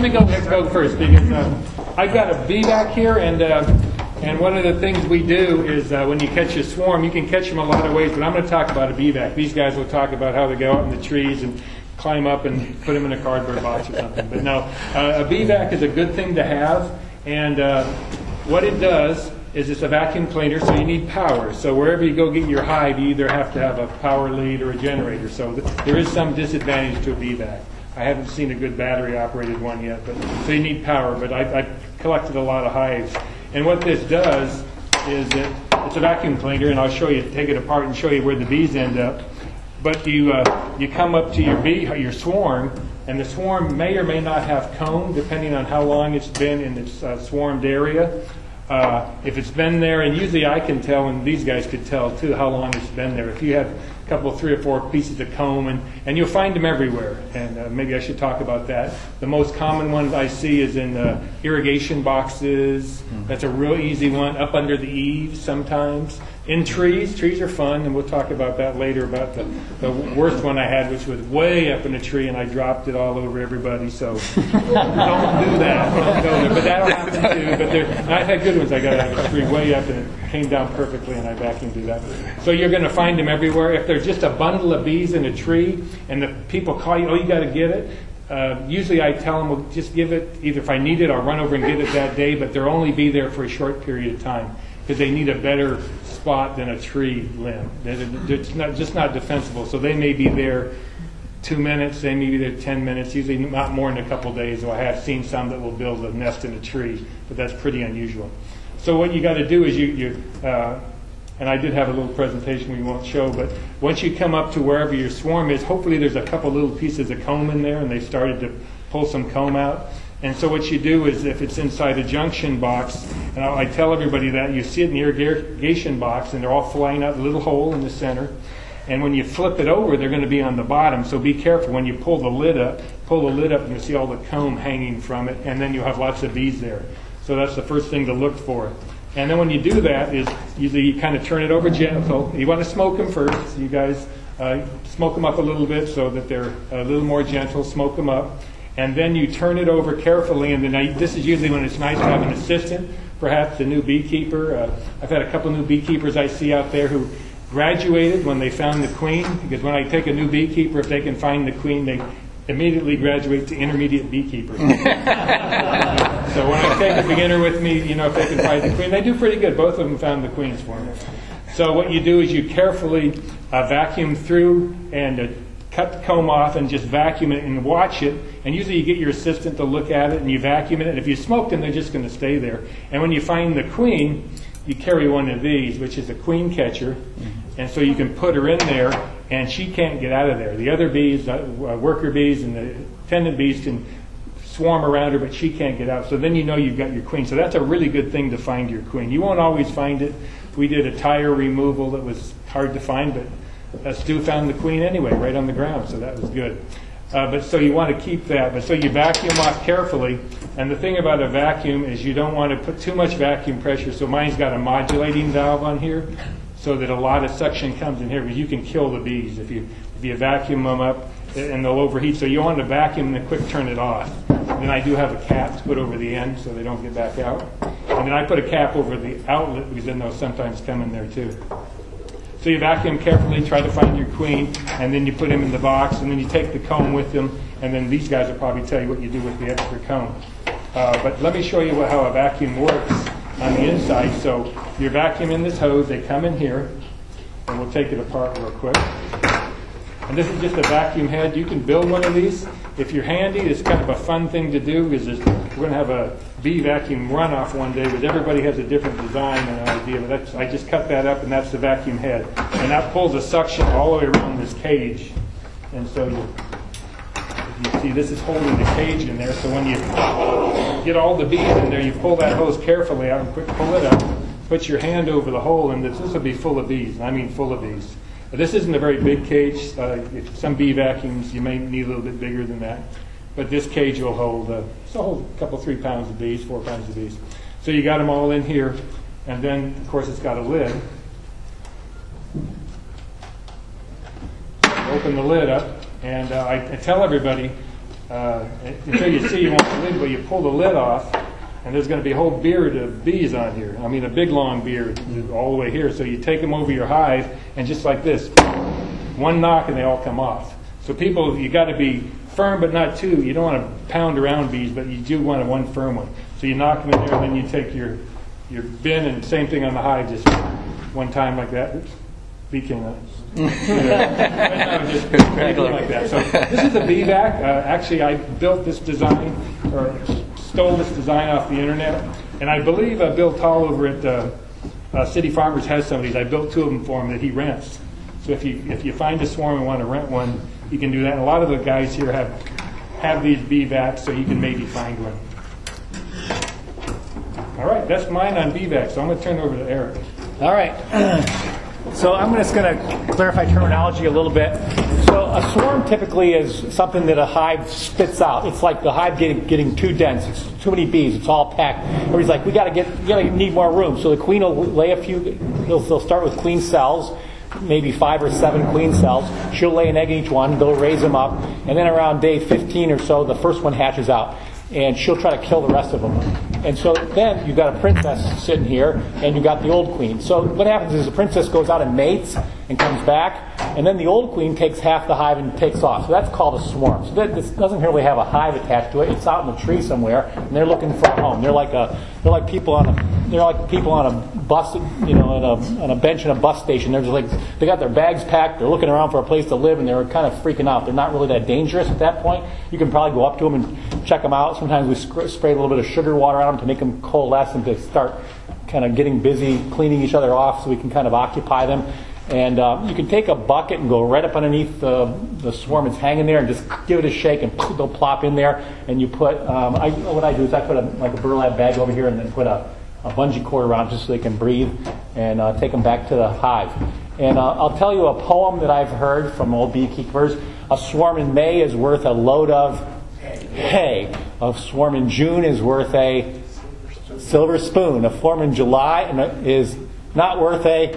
let me go first because I've got a bee back here, and one of the things we do is when you catch a swarm, you can catch them a lot of ways, but I'm going to talk about a bee vac. These guys will talk about how they go out in the trees and climb up and put them in a cardboard box or something. But no, a bee vac is a good thing to have, and what it does is it's a vacuum cleaner, so you need power. So wherever you go get your hive, you either have to have a power lead or a generator. So there is some disadvantage to a bee vac. I haven't seen a good battery-operated one yet, but so you need power. But I collected a lot of hives. And what this does is it's a vacuum cleaner, and I'll show you, take it apart and show you where the bees end up. But you come up to your swarm, and the swarm may or may not have comb, depending on how long it's been in its swarmed area. If it's been there, and usually I can tell, and these guys could tell too, how long it's been there. If you have a couple, 3 or 4 pieces of comb, and you'll find them everywhere. And maybe I should talk about that. The most common ones I see is in irrigation boxes. That's a real easy one. Up under the eaves sometimes. In trees. Trees are fun, and we'll talk about that later, about the worst one I had, which was way up in a tree, and I dropped it all over everybody. So don't do that. Don't go there. But that'll happen too. But I've had good ones. I got out of a tree way up, and it came down perfectly, and I vacuumed through that. So you're going to find them everywhere. If there's just a bundle of bees in a tree, and the people call you, oh, you got to get it. Usually I tell them, well, just give it. Either if I need it, I'll run over and get it that day, but they'll only be there for a short period of time because they need a better spot than a tree limb. It's just not defensible. So they may be there 2 minutes, they may be there 10 minutes, usually not more than a couple days. So I have seen some that will build a nest in a tree, but that's pretty unusual. So what you got to do is and I did have a little presentation we won't show, but once you come up to wherever your swarm is, hopefully there's a couple little pieces of comb in there, and they started to pull some comb out. And so what you do is, if it's inside a junction box, and I tell everybody that, you see it in the irrigation box, and they're all flying out a little hole in the center. And when you flip it over, they're going to be on the bottom. So be careful when you pull the lid up, and you'll see all the comb hanging from it, and then you'll have lots of bees there. So that's the first thing to look for. And then when you do that, is usually you kind of turn it over gentle. You want to smoke them first. You guys smoke them up a little bit so that they're a little more gentle. Smoke them up. And then you turn it over carefully, and then this is usually when it's nice to have an assistant, perhaps a new beekeeper. I've had a couple new beekeepers I see out there who graduated when they found the queen, because when I take a new beekeeper, if they can find the queen, they immediately graduate to intermediate beekeeper. So when I take a beginner with me, if they can find the queen, they do pretty good. Both of them found the queens for me. So what you do is you carefully vacuum through and cut the comb off and just vacuum it and watch it. And usually you get your assistant to look at it and you vacuum it. And if you smoke them, they're just going to stay there. And when you find the queen, you carry one of these, which is a queen catcher. And so you can put her in there, and she can't get out of there. The other bees, worker bees and the attendant bees can swarm around her, but she can't get out. So then you know you've got your queen. So that's a really good thing to find your queen. You won't always find it. We did a tire removal that was hard to find, but Stu found the queen anyway, right on the ground, so that was good. But so you want to keep that. But so you vacuum off carefully. And the thing about a vacuum is you don't want to put too much vacuum pressure. So mine's got a modulating valve on here, so that a lot of suction comes in here, because you can kill the bees if you vacuum them up, and they'll overheat. So you want to vacuum and then quick turn it off. And then I do have a cap to put over the end so they don't get back out. And then I put a cap over the outlet, because then they'll sometimes come in there too. So you vacuum carefully, try to find your queen, and then you put them in the box, and then you take the comb with them, and then these guys will probably tell you what you do with the extra comb. But let me show you how a vacuum works on the inside. So you vacuum in this hose, they come in here, and we'll take it apart real quick. And this is just a vacuum head. You can build one of these. If you're handy, it's kind of a fun thing to do, because we're going to have a bee vacuum runoff one day, but everybody has a different design and idea. But I just cut that up, and that's the vacuum head. And that pulls a suction all the way around this cage. And so you see this is holding the cage in there. So when you get all the bees in there, you pull that hose carefully out and quick pull it up. Put your hand over the hole, and this will be full of bees. I mean full of bees. This isn't a very big cage. Some bee vacuums, you may need a little bit bigger than that. But this cage will hold, a couple, 3 pounds of bees, 4 pounds of bees. So you got them all in here. And then, of course, it's got a lid. Open the lid up. And I tell everybody, until you see you want the lid, but you pull the lid off, and there's going to be a whole beard of bees on here. I mean, a big long beard all the way here. So you take them over your hive, and just like this, one knock and they all come off. So people, you got to be firm but not too. You don't want to pound around bees, but you do want one firm one. So you knock them in there, and then you take your bin, and same thing on the hive, just one time like that. Oops, bee came out. Just like that. So this is a bee vac. Actually, I built this design, or stole this design off the internet, and I believe Bill Tall over at City Farmers has some of these. I built 2 of them for him that he rents. So if you find a swarm and want to rent one, you can do that. And a lot of the guys here have these bee vacs, so you can maybe find one. All right, that's mine on bee vacs. So I'm going to turn it over to Eric. All right. So I'm just going to clarify terminology a little bit. So a swarm typically is something that a hive spits out. It's like the hive getting too dense. It's too many bees. It's all packed. Everybody's like, we gotta need more room. So the queen will lay a few. They'll start with queen cells, maybe 5 or 7 queen cells. She'll lay an egg in each one. They'll raise them up, and then around day 15 or so, the first one hatches out, and she'll try to kill the rest of them. And so then you've got a princess sitting here, and you've got the old queen. So what happens is the princess goes out and mates and comes back, and then the old queen takes half the hive and takes off. So that's called a swarm. So this doesn't really have a hive attached to it. It's out in the tree somewhere, and they're looking for a home. They're like people on a bus, on a bench in a bus station. They're just like, they got their bags packed. They're looking around for a place to live, and they're kind of freaking out. They're not really that dangerous at that point. You can probably go up to them and check them out. Sometimes we spray a little bit of sugar water on them to make them coalesce and to start kind of getting busy cleaning each other off, so we can kind of occupy them. And you can take a bucket and go right up underneath the swarm that's hanging there and just give it a shake, and they'll plop in there. And you put, what I do is I put a burlap bag over here and then put a bungee cord around just so they can breathe, and take them back to the hive. And I'll tell you a poem that I've heard from old beekeepers. A swarm in May is worth a load of hay. A swarm in June is worth a silver spoon. A swarm in July is not worth a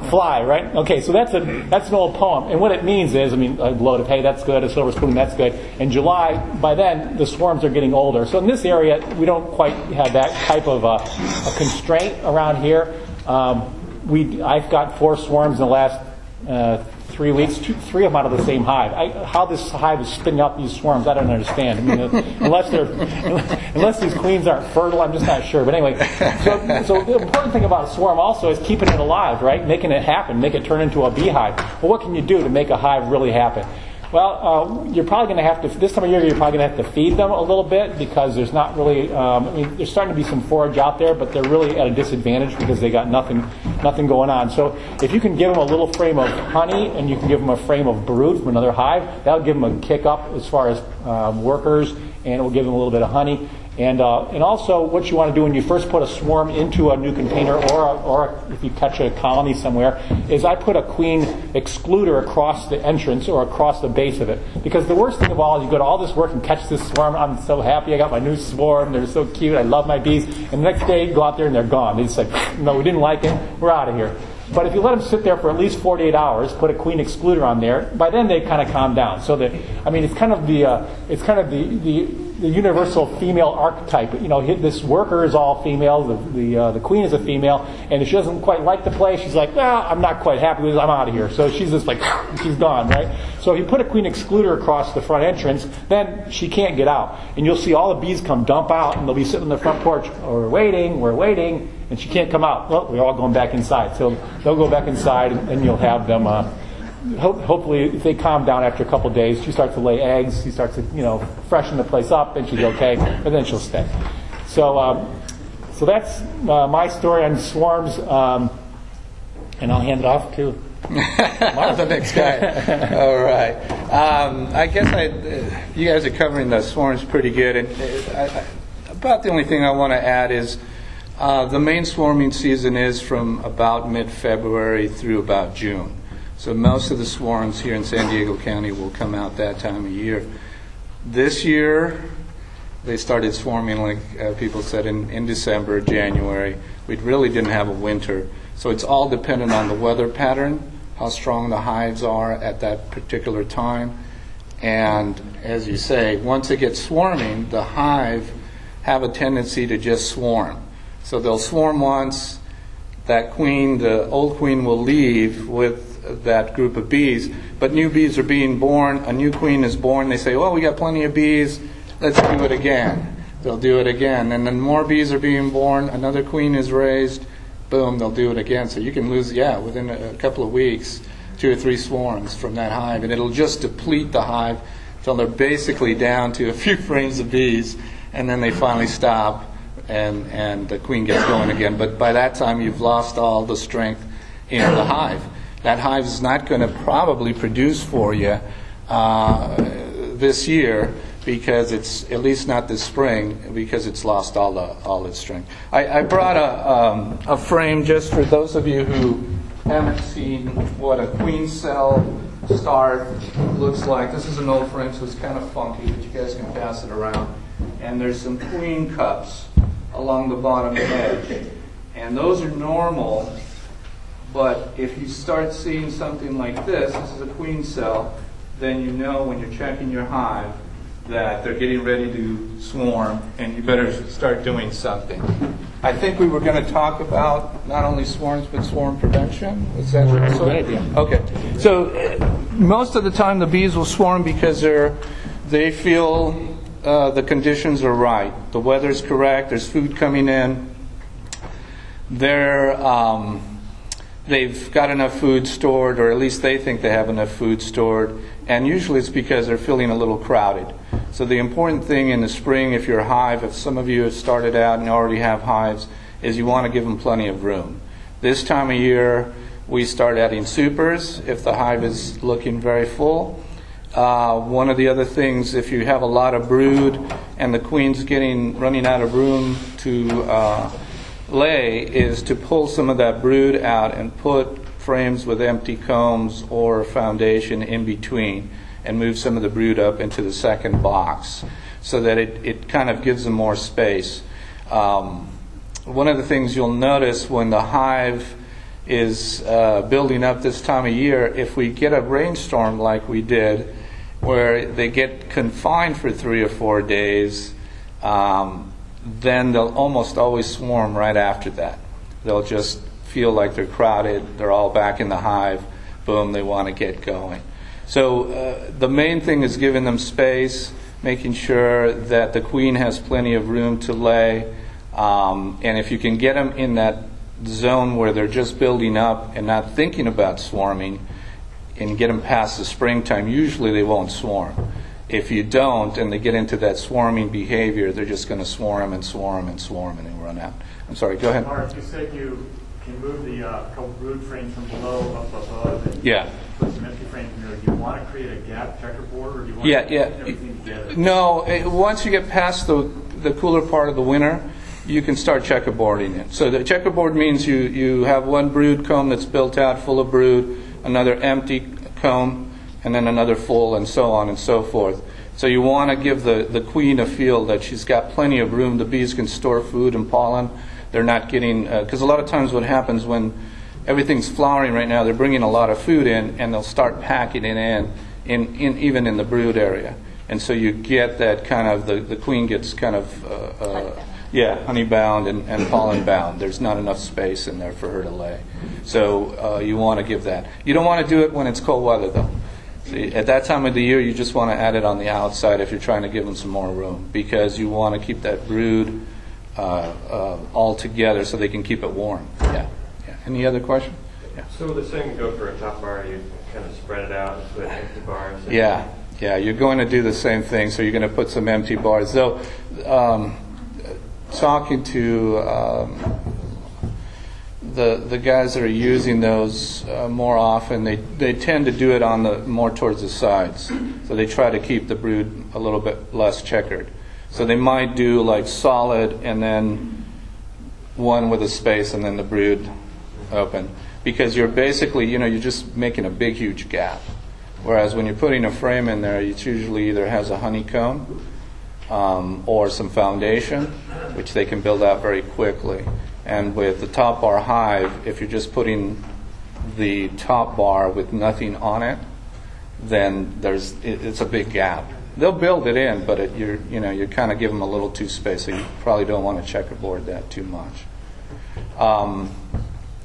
fly, right? Okay, so that's an old poem. And what it means is, a load of hay, that's good. A silver spoon, that's good. In July, by then, the swarms are getting older. So in this area, we don't quite have that type of a constraint around here. I've got 4 swarms in the last 3 weeks, 3 of them out of the same hive. How this hive is spinning out these swarms, I don't understand. Unless these queens aren't fertile, I'm just not sure. But anyway, so the important thing about a swarm also is keeping it alive, right? Making it happen, make it turn into a beehive. Well, what can you do to make a hive really happen? Well, you're probably going to have to, this time of year, you're probably going to have to feed them a little bit, because there's not really, there's starting to be some forage out there, but they're really at a disadvantage because they got nothing going on. So if you can give them a little frame of honey, and you can give them a frame of brood from another hive, that'll give them a kick up as far as workers, and it will give them a little bit of honey. And also, what you want to do when you first put a swarm into a new container, or if you catch a colony somewhere, is I put a queen excluder across the entrance or across the base of it. Because the worst thing of all is you go to all this work and catch this swarm. I'm so happy I got my new swarm. They're so cute. I love my bees. And the next day, you go out there and they're gone. They just like, no, we didn't like it. We're out of here. But if you let them sit there for at least 48 hours, put a queen excluder on there, by then they kind of calm down. So that, it's kind of the universal female archetype. This worker is all female. The queen is a female, and if she doesn't quite like the place, she's like, well, I'm not quite happy with it. I'm out of here. So she's just like, she's gone, right? So if you put a queen excluder across the front entrance, then she can't get out, and you'll see all the bees come dump out, and they'll be sitting on the front porch. We're waiting. And she can't come out. Well, we're all going back inside. So they'll go back inside, and you'll have them. Hopefully, if they calm down after a couple of days, she starts to lay eggs. She starts to, freshen the place up, and she's okay. And then she'll stay. So that's my story on swarms. And I'll hand it off to the next guy. All right. I guess you guys are covering the swarms pretty good. And about the only thing I want to add is, the main swarming season is from about mid-February through about June. So most of the swarms here in San Diego County will come out that time of year. This year, they started swarming, like people said, in December, January. We really didn't have a winter. So it's all dependent on the weather pattern, how strong the hives are at that particular time. And as you say, once it gets swarming, the hive have a tendency to just swarm. So they'll swarm once, that queen, the old queen, will leave with that group of bees, but new bees are being born, a new queen is born, they say, well, we got plenty of bees, let's do it again. They'll do it again, and then more bees are being born, another queen is raised, boom, they'll do it again. So you can lose, within a couple of weeks, 2 or 3 swarms from that hive, and it'll just deplete the hive till they're basically down to a few frames of bees, and then they finally stop, and the queen gets going again. But by that time, you've lost all the strength in the hive. That hive is not going to probably produce for you this year, because it's, at least not this spring, because it's lost all its strength. I brought a frame just for those of you who haven't seen what a queen cell start looks like. This is an old frame, so it's kind of funky, but you guys can pass it around. And there's some queen cups along the bottom edge. And those are normal, but if you start seeing something like this is a queen cell, then you know when you're checking your hive that they're getting ready to swarm, and you better start doing something. I think we were going to talk about not only swarms, but swarm prevention. Is that Good idea. Okay. So most of the time the bees will swarm because they feel the conditions are right. The weather's correct. There's food coming in. They've got enough food stored, or at least they think they have enough food stored. And usually it's because they're feeling a little crowded. So the important thing in the spring, if you're a hive, if some of you have started out and already have hives, is you want to give them plenty of room. This time of year, we start adding supers if the hive is looking very full. One of the other things, if you have a lot of brood and the queen's running out of room to lay, is to pull some of that brood out and put frames with empty combs or foundation in between, and move some of the brood up into the second box so that it kind of gives them more space. One of the things you'll notice when the hive is building up this time of year, if we get a rainstorm like we did, where they get confined for 3 or 4 days, then they'll almost always swarm right after that. They'll just feel like they're crowded, they're all back in the hive, boom, they want to get going. So the main thing is giving them space, making sure that the queen has plenty of room to lay, and if you can get them in that zone where they're just building up and not thinking about swarming, and get them past the springtime, usually they won't swarm. If you don't, and they get into that swarming behavior, they're just going to swarm and swarm and swarm, and they run out. I'm sorry, go ahead. Mark, you said you can move the couple brood frames from below up above. And Yeah. put some empty frames in there. Do you want to create a gap checkerboard, or do you want Yeah, to yeah. put everything together? No, once you get past the cooler part of the winter, you can start checkerboarding it. So the checkerboard means you have one brood comb that's built out full of brood, another empty comb, and then another full, and so on and so forth. So you want to give the queen a feel that she's got plenty of room. The bees can store food and pollen. They're not getting, because a lot of times what happens when everything's flowering right now, they're bringing a lot of food in, and they'll start packing it in even in the brood area. And so you get that kind of, the queen gets kind of, honey bound and pollen bound. There's not enough space in there for her to lay. So you want to give that. You don't want to do it when it's cold weather, though. See, at that time of the year, you just want to add it on the outside if you're trying to give them some more room, because you want to keep that brood all together so they can keep it warm. Yeah. Any other question? Yeah. So the same would go for a top bar. You kind of spread it out and put empty bars. Yeah. You're going to do the same thing. So you're going to put some empty bars. Though, talking to the guys that are using those more often, they tend to do it on more towards the sides. So they try to keep the brood a little bit less checkered. So they might do like solid and then one with a space and then the brood open, because you're basically, you're just making a big huge gap. Whereas when you're putting a frame in there, it usually either has a honeycomb or some foundation, which they can build out very quickly. And with the top bar hive, if you're just putting the top bar with nothing on it, then it's a big gap. They'll build it in, but you kind of give them a little too space, so you probably don't want to checkerboard that too much.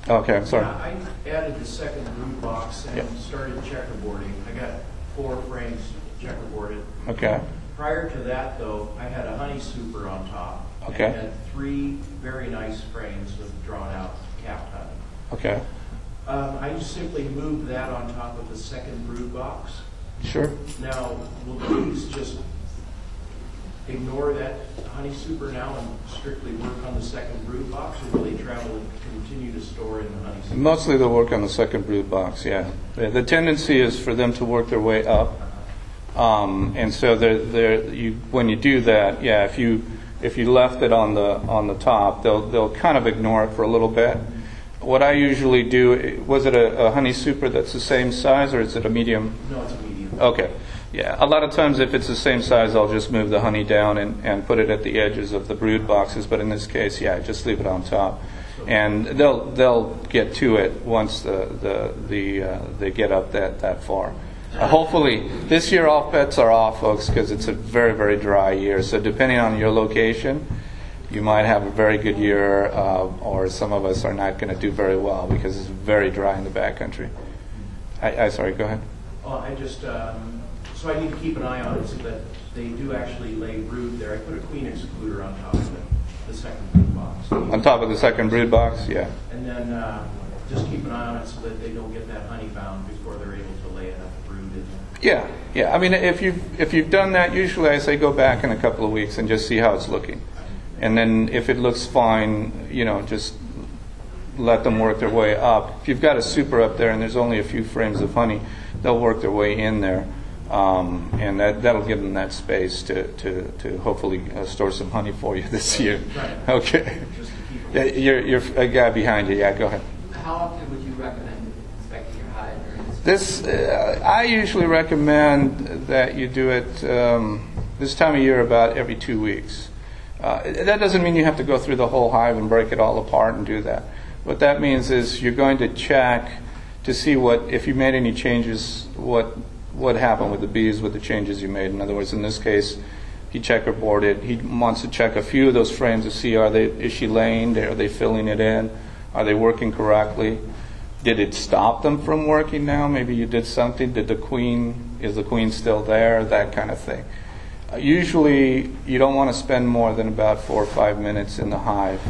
Okay, I'm sorry. Yeah, I added the second brood box and started checkerboarding. I got 4 frames checkerboarded. Okay. Prior to that, though, I had a honey super on top. Okay. And had 3 very nice frames of drawn-out capped honey. Okay. I just simply moved that on top of the second brood box. Sure. Now, will the bees just ignore that honey super now and strictly work on the second brood box, or will they travel and continue to store in the honey super? Mostly they'll work on the second brood box, yeah. The tendency is for them to work their way up. And so when you do that, yeah, if you left it on the top, they'll kind of ignore it for a little bit. What I usually do, was it a honey super that's the same size, or is it a medium? No, it's a medium. Okay. Yeah. A lot of times if it's the same size, I'll just move the honey down and put it at the edges of the brood boxes. But in this case, yeah, just leave it on top. And they'll get to it once they get up that far. Hopefully, this year all pets are off, folks, because it's a very, very dry year. So depending on your location, you might have a very good year, or some of us are not going to do very well because it's very dry in the backcountry. Sorry, go ahead. Oh, I just, so I need to keep an eye on it so that they do actually lay brood there. I put a queen excluder on top of the second brood box. On top of the second brood box, yeah. And then just keep an eye on it so that they don't get that honey bound before they're able to lay enough brood in there. Yeah. I mean, if you've done that, usually I say go back in a couple of weeks and just see how it's looking. And then if it looks fine, just let them work their way up. If you've got a super up there and there's only a few frames of honey, they'll work their way in there. And that'll give them that space to hopefully store some honey for you this year. Right. Okay. Yeah, you're a guy behind you. Yeah, go ahead. How often would you recommend inspecting your hive? I usually recommend that you do it this time of year about every 2 weeks. That doesn't mean you have to go through the whole hive and break it all apart and do that. What that means is you're going to check to see if you made any changes, what happened with the bees with the changes you made. In other words, in this case, he checkerboarded. He wants to check a few of those frames to see is she laying? Are they filling it in? Are they working correctly? Did it stop them from working now? Maybe you did something. Is the queen still there? That kind of thing. Usually, you don't want to spend more than about 4 or 5 minutes in the hive.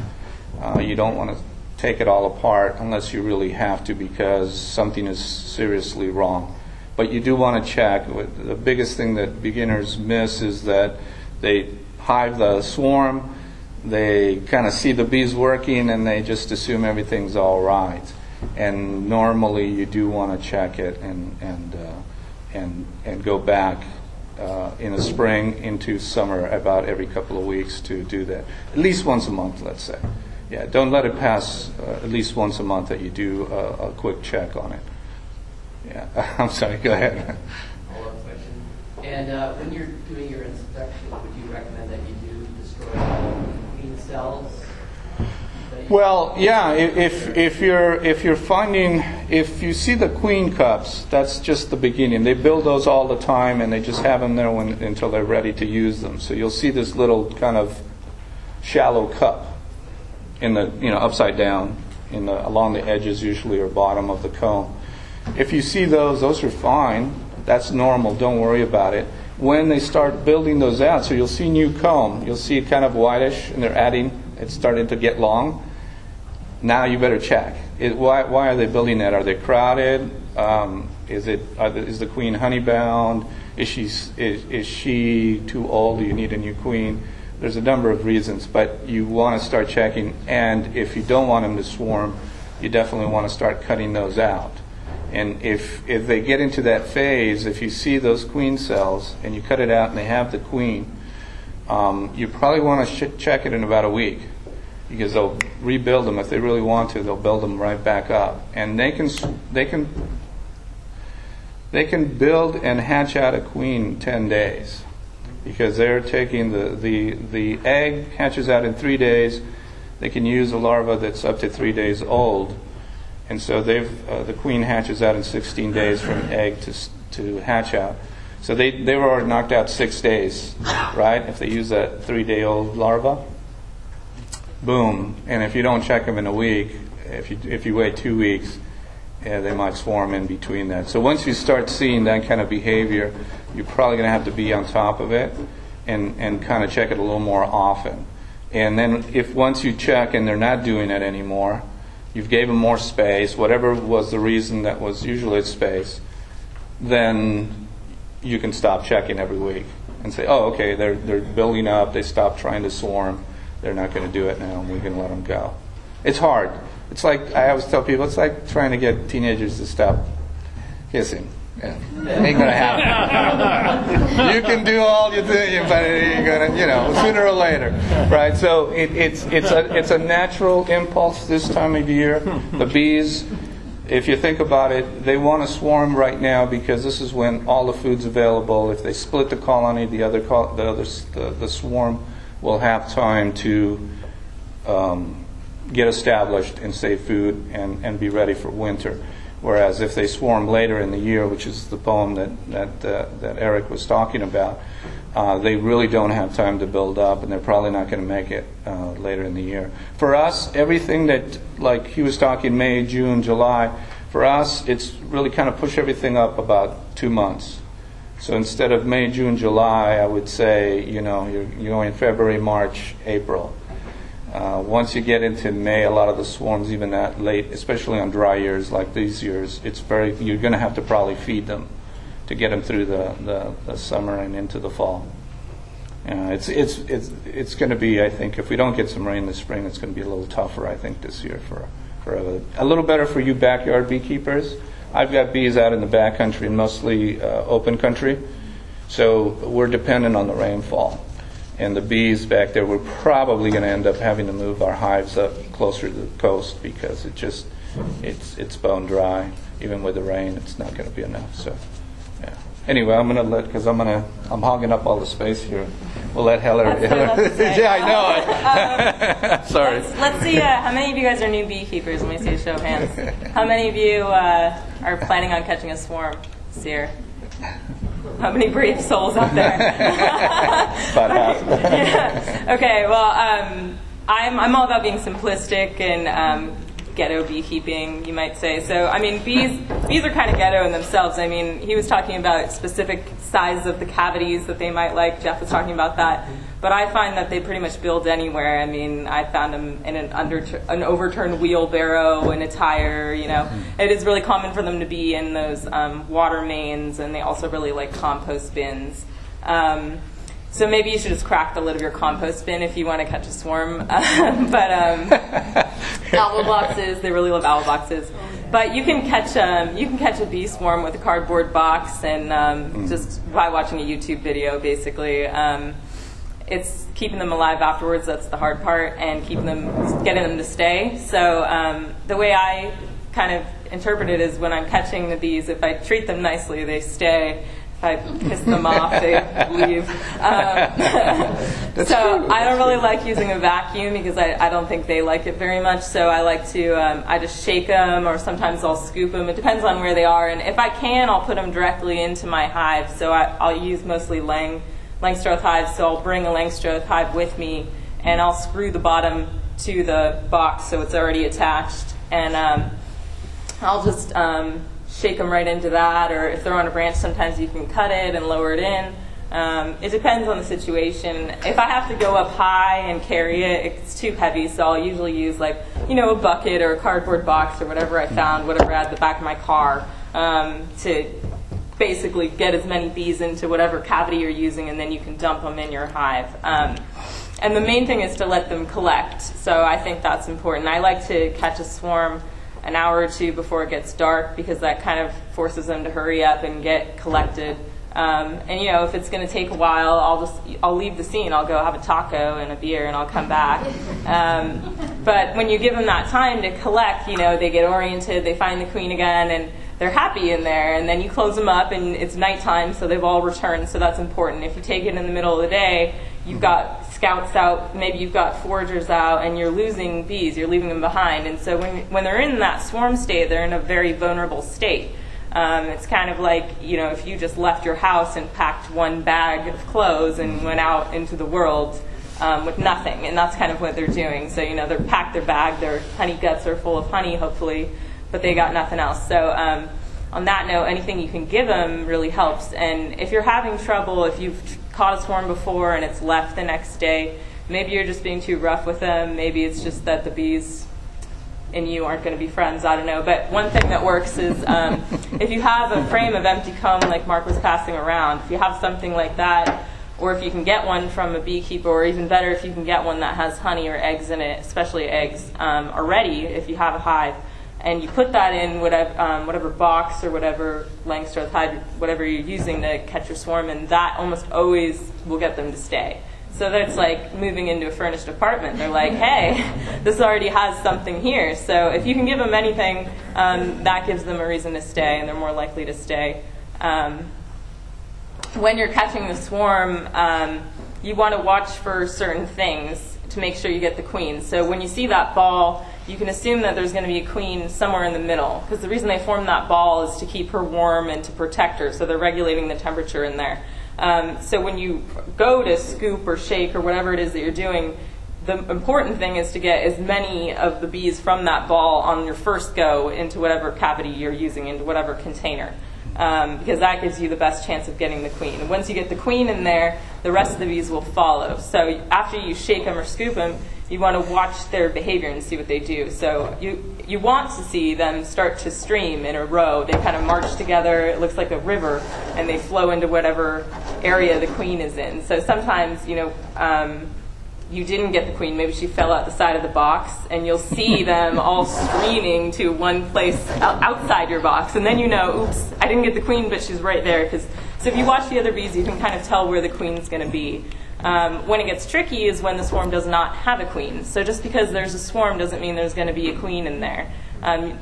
You don't want to take it all apart unless you really have to because something is seriously wrong. But you do want to check. The biggest thing that beginners miss is that they hive the swarm, they kind of see the bees working, and they just assume everything's all right. And normally, you do want to check it and go back in the spring into summer about every couple of weeks to do that. At least once a month, let's say. Yeah, don't let it pass at least once a month that you do a quick check on it. Yeah, I'm sorry, go ahead. Follow-up question. And when you're doing your inspection, would you recommend that you do destroy all queen cells? Well, yeah, if you see the queen cups, that's just the beginning. They build those all the time, and they just have them there until they're ready to use them. So you'll see this little kind of shallow cup in the upside down along the edges usually or bottom of the comb. If you see those are fine. That's normal. Don't worry about it. When they start building those out, so you'll see new comb. You'll see it kind of whitish, and it's starting to get long. Now you better check. Why are they building that? Are they crowded? Is the queen honey bound? Is she too old? Do you need a new queen? There's a number of reasons, but you want to start checking. And if you don't want them to swarm, you definitely want to start cutting those out. And if they get into that phase, if you see those queen cells and you cut it out and they have the queen, you probably want to check it in about a week. Because they'll rebuild them if they really want to. They'll build them right back up, and they can build and hatch out a queen in 10 days, because they're taking the egg hatches out in 3 days. They can use a larva that's up to 3 days old, and so the queen hatches out in 16 days from egg to hatch out. So they were already knocked out 6 days, right? If they use that 3-day-old larva, boom. And if you don't check them in a week, if you wait 2 weeks, they might swarm in between that. So once you start seeing that kind of behavior, you're probably going to have to be on top of it and kind of check it a little more often. And then if once you check and they're not doing it anymore, you've gave them more space, whatever was the reason, that was usually it's space, then you can stop checking every week and say, oh, okay, they're building up, they stopped trying to swarm, they're not going to do it now, and we can let them go. It's hard. It's like, I always tell people, it's like trying to get teenagers to stop kissing. Yeah. It ain't going to happen. You can do all you think, but it ain't going to, sooner or later. Right? So it's a natural impulse this time of year. The bees, if you think about it, they want to swarm right now because this is when all the food's available. If they split the colony, the swarm will have time to get established and save food and be ready for winter. Whereas if they swarm later in the year, which is the poem that Eric was talking about, they really don't have time to build up, and they're probably not going to make it later in the year. For us, everything that, like he was talking May, June, July, for us, it's really kind of push everything up about 2 months. So instead of May, June, July, I would say, you're going February, March, April. Once you get into May, a lot of the swarms, even that late, especially on dry years like these years, you're going to have to probably feed them to get them through the summer and into the fall. It's going to be, I think, if we don't get some rain this spring, it's going to be a little tougher, I think, this year for a little better for you backyard beekeepers. I've got bees out in the backcountry, mostly open country, so we're dependent on the rainfall. And the bees back there, we're probably going to end up having to move our hives up closer to the coast because it's bone dry. Even with the rain, it's not going to be enough. So, yeah. Anyway, I'm going to because I'm hogging up all the space here. We'll let Heller. Yeah, I know. Sorry. Let's see. How many of you guys are new beekeepers? Let me see a show of hands. How many of you are planning on catching a swarm this year? How many brave souls out there? About half. Yeah. Okay. Well, I'm all about being simplistic and ghetto beekeeping, you might say. So, I mean, bees are kind of ghetto in themselves. I mean, he was talking about specific size of the cavities that they might like. Jeff was talking about that. But I find that they pretty much build anywhere. I mean, I found them in an overturned wheelbarrow, in a tire, It is really common for them to be in those water mains, and they also really like compost bins. So maybe you should just crack the lid of your compost bin if you want to catch a swarm. But owl boxes, they really love owl boxes. But you can catch a bee swarm with a cardboard box and just by watching a YouTube video, basically. It's keeping them alive afterwards. That's the hard part, and getting them to stay. So the way I kind of interpret it is when I'm catching the bees, if I treat them nicely, they stay. If I piss them off, they leave. So I don't really like using a vacuum because I don't think they like it very much. So I like to I just shake them, or sometimes I'll scoop them. It depends on where they are, and if I can, I'll put them directly into my hive. So I'll use mostly Langstroth hives, so I'll bring a Langstroth hive with me, and I'll screw the bottom to the box so it's already attached, and I'll just shake them right into that, or if they're on a branch, sometimes you can cut it and lower it in. It depends on the situation. If I have to go up high and carry it, it's too heavy, so I'll usually use a bucket or a cardboard box or whatever I found, whatever at the back of my car, to basically get as many bees into whatever cavity you're using, and then you can dump them in your hive. And the main thing is to let them collect. So I think that's important. I like to catch a swarm an hour or two before it gets dark because that kind of forces them to hurry up and get collected. And if it's going to take a while, I'll leave the scene. I'll go have a taco and a beer, and I'll come back. But when you give them that time to collect, they get oriented, they find the queen again, and they're happy in there. And then you close them up, and it's nighttime, so they've all returned. So that's important. If you take it in the middle of the day, you've got scouts out, maybe you've got foragers out, and you're losing bees. You're leaving them behind. And so when they're in that swarm state, they're in a very vulnerable state. It's kind of like, if you just left your house and packed one bag of clothes and went out into the world with nothing, and that's kind of what they're doing. So, they're packed their bag, their honey guts are full of honey, hopefully, but they got nothing else. So on that note, anything you can give them really helps. And if you're having trouble, if you've caught a swarm before and it's left the next day, maybe you're just being too rough with them. Maybe it's just that the bees and you aren't going to be friends. I don't know. But one thing that works is if you have a frame of empty comb like Mark was passing around, if you have something like that, or if you can get one from a beekeeper, or even better, if you can get one that has honey or eggs in it, especially eggs, already, if you have a hive, and you put that in whatever box or whatever length or hive, whatever you're using to catch your swarm, and that almost always will get them to stay. So that's like moving into a furnished apartment. They're like, hey, this already has something here. So if you can give them anything, that gives them a reason to stay, and they're more likely to stay. When you're catching the swarm, you want to watch for certain things to make sure you get the queen. So when you see that ball, you can assume that there's going to be a queen somewhere in the middle, because the reason they form that ball is to keep her warm and to protect her, so they're regulating the temperature in there. So when you go to scoop or shake or whatever it is that you're doing, the important thing is to get as many of the bees from that ball on your first go into whatever cavity you're using, into whatever container, because that gives you the best chance of getting the queen. And once you get the queen in there, the rest of the bees will follow. So after you shake them or scoop them, you want to watch their behavior and see what they do. So you want to see them start to stream in a row. They kind of march together. It looks like a river, and they flow into whatever area the queen is in. So sometimes, you didn't get the queen. Maybe she fell out the side of the box, and you'll see them all streaming to one place outside your box. And then oops, I didn't get the queen, but she's right there. So if you watch the other bees, you can kind of tell where the queen's going to be. When it gets tricky is when the swarm does not have a queen. So just because there's a swarm doesn't mean there's going to be a queen in there.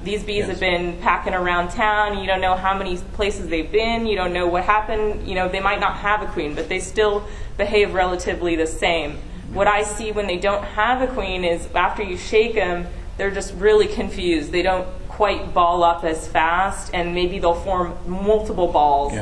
These bees have been packing around town. You don't know how many places they've been. You don't know what happened. They might not have a queen, but they still behave relatively the same. What I see when they don't have a queen is after you shake them, they're just really confused. They don't quite ball up as fast, and maybe they'll form multiple balls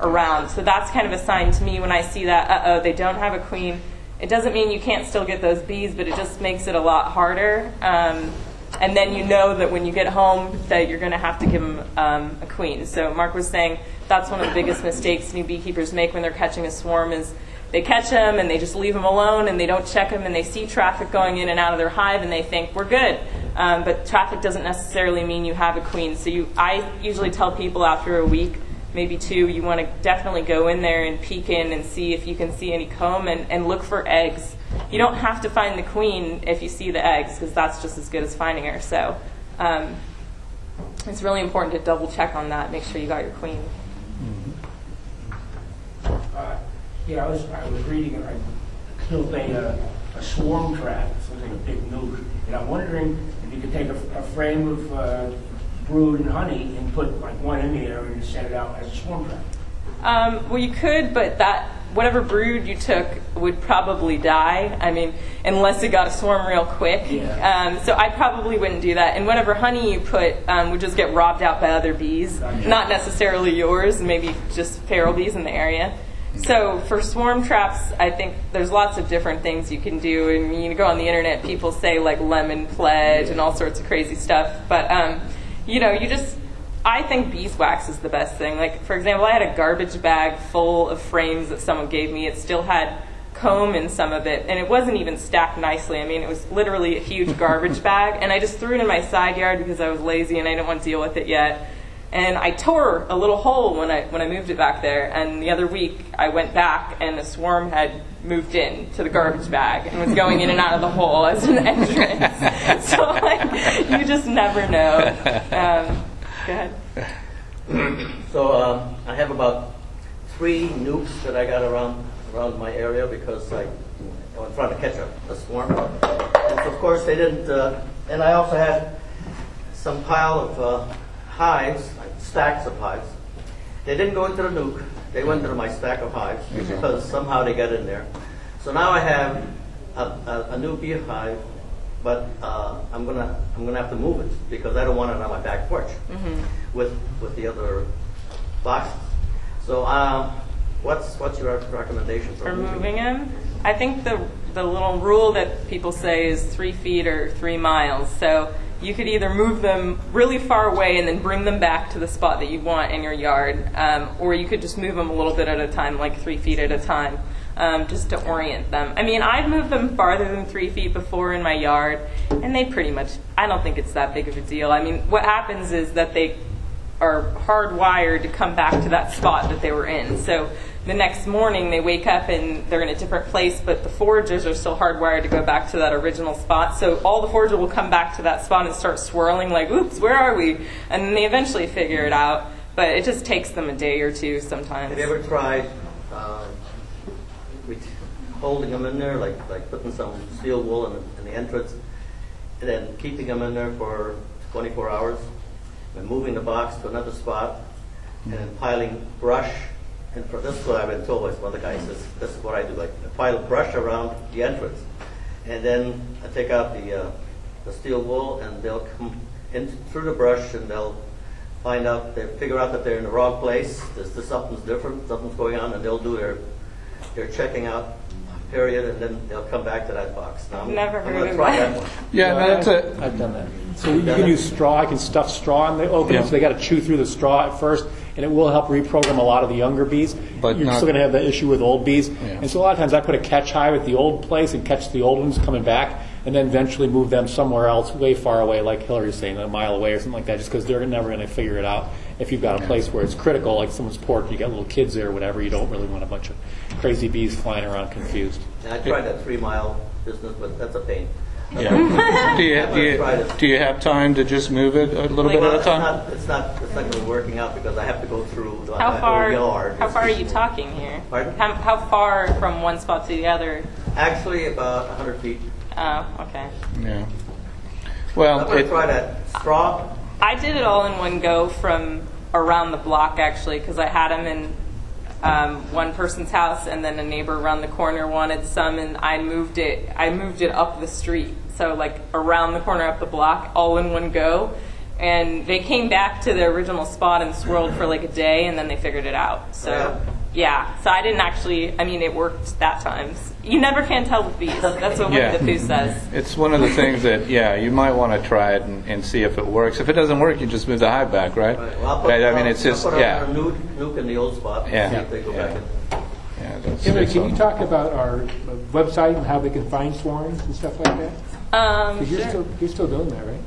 around. So that's kind of a sign to me when I see that, they don't have a queen. It doesn't mean you can't still get those bees, but it just makes it a lot harder. And then you know that when you get home that you're going to have to give them a queen. So Mark was saying that's one of the biggest mistakes new beekeepers make when they're catching a swarm is they catch them and they just leave them alone and they don't check them, and they see traffic going in and out of their hive and they think we're good. But traffic doesn't necessarily mean you have a queen. So I usually tell people after a week, maybe 2, you want to definitely go in there and peek in and see if you can see any comb, and look for eggs. You don't have to find the queen if you see the eggs, because that's just as good as finding her. So it's really important to double check on that, make sure you got your queen. I was reading, I built a swarm trap, something like a big nuke, and I'm wondering if you could take a frame of brood and honey and put like one in the area and set it out as a swarm trap. Well, you could, but whatever brood you took would probably die. I mean, unless it got a swarm real quick. Yeah. So I probably wouldn't do that. And whatever honey you put would just get robbed out by other bees, not necessarily yours, maybe just feral bees in the area. So for swarm traps, I think there's lots of different things you can do. And you go on the internet, people say like lemon pledge and all sorts of crazy stuff. But I think beeswax is the best thing. Like, for example, I had a garbage bag full of frames that someone gave me. It still had comb in some of it, and it wasn't even stacked nicely. I mean, it was literally a huge garbage bag, and I just threw it in my side yard because I was lazy and I didn't want to deal with it yet. And I tore a little hole when I moved it back there, and the other week I went back and a swarm had moved in to the garbage bag and was going in and out of the hole as an entrance. So, you just never know. Go ahead. So I have about 3 nukes that I got around my area because I was trying to catch a swarm. And of course they didn't, and I also had some pile of hives, stacks of hives. They didn't go into the nuke, they went into my stack of hives because somehow they got in there. So now I have a new beehive but I'm gonna have to move it because I don't want it on my back porch with the other boxes. So what's your recommendation For moving them? I think the little rule that people say is 3 feet or 3 miles. So you could either move them really far away and then bring them back to the spot that you want in your yard, or you could just move them a little bit at a time, like 3 feet at a time, just to orient them. I mean, I've moved them farther than 3 feet before in my yard, and they pretty much, I don't think it's that big of a deal. I mean, what happens is that they are hardwired to come back to that spot that they were in. So the next morning they wake up and they're in a different place, but the foragers are still hardwired to go back to that original spot. So all the forager will come back to that spot and start swirling like, oops, where are we? And then they eventually figure it out, but it just takes them a day or two sometimes. Have you ever tried holding them in there, like putting some steel wool in the entrance, and then keeping them in there for 24 hours, and moving the box to another spot, and then piling brush? And for this is what I've been told by some other guys, this is what I do, like I pile brush around the entrance. And then I take out the steel wool, and they'll come in through the brush, and they'll they figure out that they're in the wrong place, something's different, something's going on, and they'll do their checking out period, and then they'll come back to that box. Now, Never I'm heard going to of try that. that one. Yeah, no, that's it. I've done that. So you can use straw. I can stuff straw in the opening, so they got to chew through the straw at first, and it will help reprogram a lot of the younger bees. But you're not- still going to have the issue with old bees. Yeah. And so a lot of times I put a catch hive at the old place and catch the old ones coming back, and then eventually move them somewhere else way far away, like Hillary's saying, a mile away or something like that, just because they're never going to figure it out. If you've got a place where it's critical, like someone's porch, you got little kids there or whatever, you don't really want a bunch of crazy bees flying around confused. And I tried that 3 mile business, but that's a pain. Yeah. Do you have time to just move it a little bit at a time? It's not going to be working out because I have to go through the How far yard. are you talking here? Pardon? How far from one spot to the other? Actually, about 100 feet. Oh, okay. Yeah. I'm Well, going to try that straw. I did it all in one go from around the block, actually, because I had them in one person's house, and then a neighbor around the corner wanted some, and I moved it up the street, so like around the corner up the block, all in one go. And they came back to their original spot and swirled for like a day, and then they figured it out. So yeah, so I didn't actually, I mean, it worked that time. You never can tell with bees. That's what Yeah. Winnie the Pooh says. it's one of the things that, you might want to try it and see if it works. If it doesn't work, you just move the hive back, right? Right. Well, It's just, I'll put a nuke in the old spot. Yeah. See if they go back in. Yeah, that's Hillary, can you excellent. talk about our website and how they can find swarms and stuff like that? Because you're still doing that, right?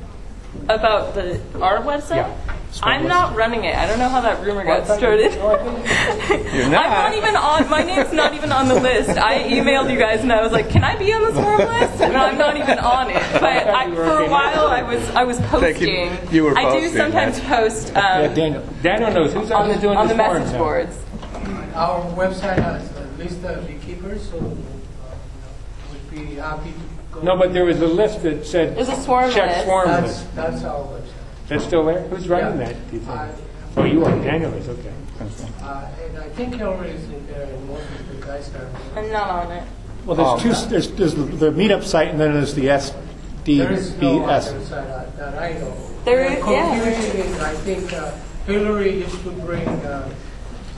About our website? Yeah. I'm not running it. I don't know how that rumor got started. You're not. I'm not even on. My name's not even on the list. I emailed you guys and I was like, "Can I be on the swarm list?" And I'm not even on it. But for a while, I was posting. You were I do posting, sometimes post Daniel knows who's on doing the swarms message now? boards. Our website has a list of beekeepers, so we'd be happy to go. No, but there was a list that said There's a swarm check list. swarm list. That's our website. That's still there? Who's running Yeah. that, do you think? I- Oh, you are. Daniel is, okay. And I think Hillary is in there, and most of the guys are. I'm not on it. Well, there's two. There's the meetup site, and then there's the There is no other SDBS. site that I know. There is, The yeah. confusion is, I think Hillary used to bring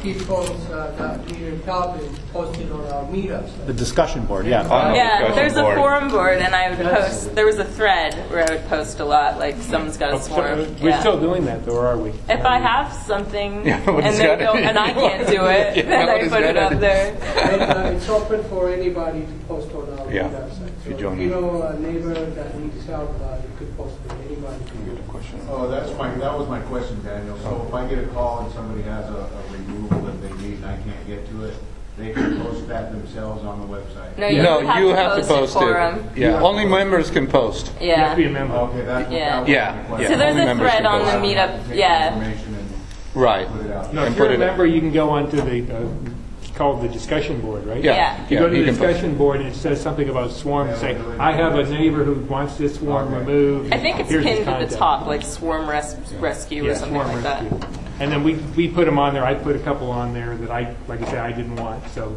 people's that we probably posted on our meetups. The discussion board, yeah. Yeah, discussion there's a board. forum board, and I would post. There was a thread where I would post a lot, like someone's got a swarm. We're Yeah. still doing that, though, or are we? If I have something Yeah, what and is they that? don't, and I can't do it, Yeah, then what I is put it that? up there. And it's open for anybody to post on our Yeah. meetup site. If you So join if it. you know a neighbor that needs help, you could post it. Anybody can do it. Oh, that was my question, Daniel. So if I get a call and somebody has a removal that they need and I can't get to it, they can post that themselves on the website? No, you have to post it for them. Yeah, only members can post. You have to be a Yeah. member. Okay, that's Yeah. that was Yeah, my question. So there's only a members thread can on the post. meetup. Take Yeah. information and Right. put it out. No, And if you're put a it- member, you can go onto the, it's called the discussion board, right? Yeah. You go to you the can post. discussion board and it says something about swarm, say, I have a neighbor who wants this swarm removed. I think it's Here's his pinned to the contact. top, like swarm rescue or Yeah, something swarm like that. rescue. And then we put them on there. I put a couple on there that like I said, I didn't want. So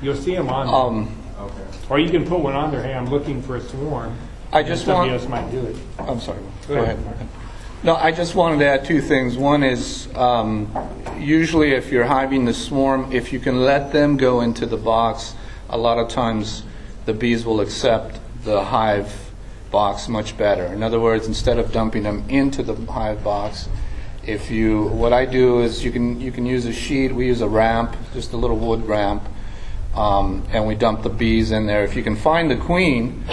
you'll see them on there. Okay. Or you can put one on there, hey, I'm looking for a swarm. I just somebody want. else might do it. I'm sorry. Go ahead. No, I just wanted to add two things. One is usually if you're hiving the swarm, if you can let them go into the box, a lot of times the bees will accept the hive box much better. In other words, instead of dumping them into the hive box, what I do is you can use a sheet. We use a ramp, just a little wood ramp, and we dump the bees in there. If you can find the queen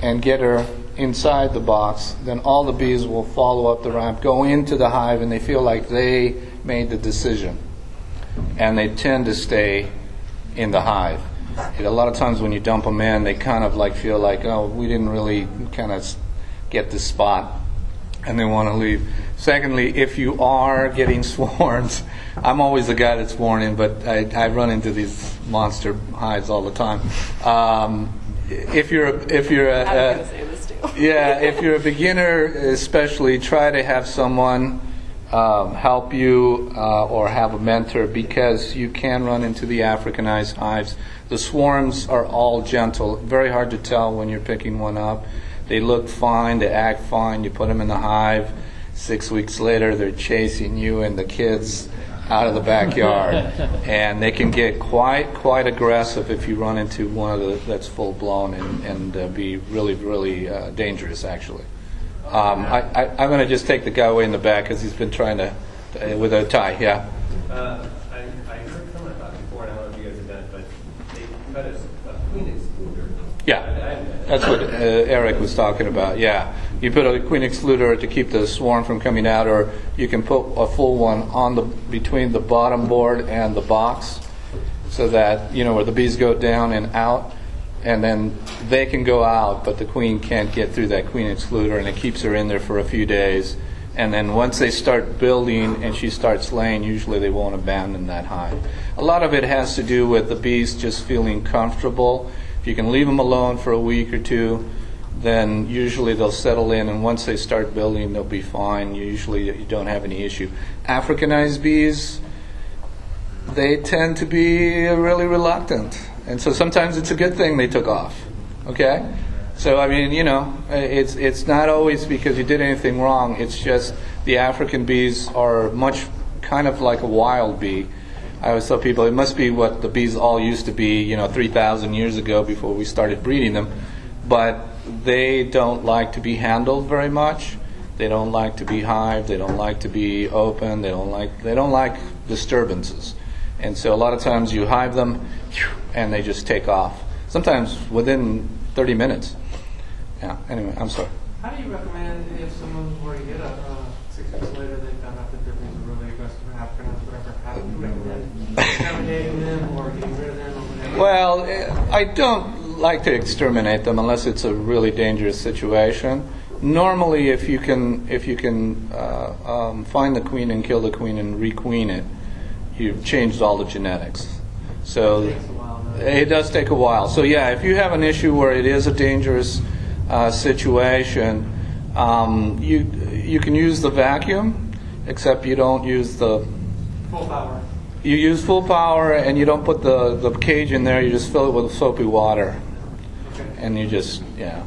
and get her inside the box, then all the bees will follow up the ramp, go into the hive, and they feel like they made the decision. And they tend to stay in the hive. And a lot of times when you dump them in, they kind of like feel like, oh, we didn't really kind of get this spot, and they want to leave. Secondly, if you are getting swarms, I'm always the guy that's warning, but I run into these monster hives all the time. If you're a beginner, especially, try to have someone help you or have a mentor, because you can run into the Africanized hives. The swarms are all gentle, very hard to tell when you're picking one up. They look fine, they act fine, you put them in the hive, 6 weeks later they're chasing you and the kids out of the backyard. And they can get quite aggressive if you run into one of that's full blown and be really dangerous actually. I'm going to just take the guy way in the back because he's been trying to with a tie. Yeah. I heard someone about before, and I don't know if you guys have done it, but they cut a queen excluder. Yeah, that's what Eric was talking about. Yeah, you put a queen excluder to keep the swarm from coming out, or you can put a full one on between the bottom board and the box, so that where the bees go down and out, and then they can go out, but the queen can't get through that queen excluder, and it keeps her in there for a few days. And then once they start building and she starts laying, usually they won't abandon that hive. A lot of it has to do with the bees just feeling comfortable. If you can leave them alone for a week or two, then usually they'll settle in, and once they start building, they'll be fine. Usually you don't have any issue. Africanized bees, they tend to be really reluctant. And so sometimes it's a good thing they took off. Okay? So, I mean, it's not always because you did anything wrong. It's just the African bees are much kind of like a wild bee. I always tell people it must be what the bees all used to be, 3,000 years ago before we started breeding them. But they don't like to be handled very much. They don't like to be hived. They don't like to be open. They don't like disturbances. And so a lot of times you hive them and they just take off. Sometimes within 30 minutes. Yeah, anyway, I'm sorry. How do you recommend if someone were to get a 6 weeks later they found out that their bees are really aggressive or Africanized, whatever, how do you recommend exterminating them or getting rid of them or whatever? Well, I don't like to exterminate them unless it's a really dangerous situation. Normally, if you can find the queen and kill the queen and requeen it, you've changed all the genetics. So it does take a while. So yeah, if you have an issue where it is a dangerous situation, you can use the vacuum, except you don't use the full power. You use full power, and you don't put the cage in there. You just fill it with soapy water, and you just yeah.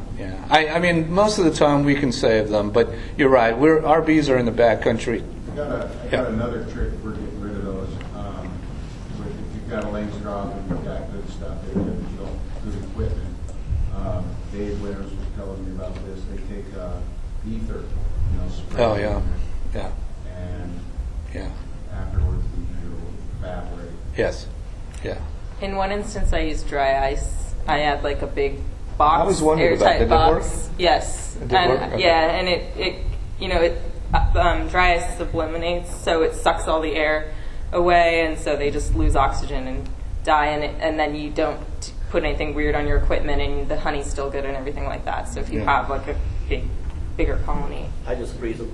I mean, most of the time we can save them, but you're right. Our bees are in the back country. I got another trick for getting rid of those. If you've got a lane straw and you've got good stuff, you don't good equipment. Dave Winters was telling me about this. They take ether, spray. Oh yeah. And yeah. Afterwards, the ether will evaporate. Yes. Yeah. In one instance, I used dry ice. I had like a big box, I was wondering about airtight that. Did box. it work? Yes. It did work? Okay. Yeah, and dry ice sublimates, so it sucks all the air away, and so they just lose oxygen and die. And then you don't put anything weird on your equipment, and the honey's still good and everything like that. So if you have like a bigger colony, I just freeze them.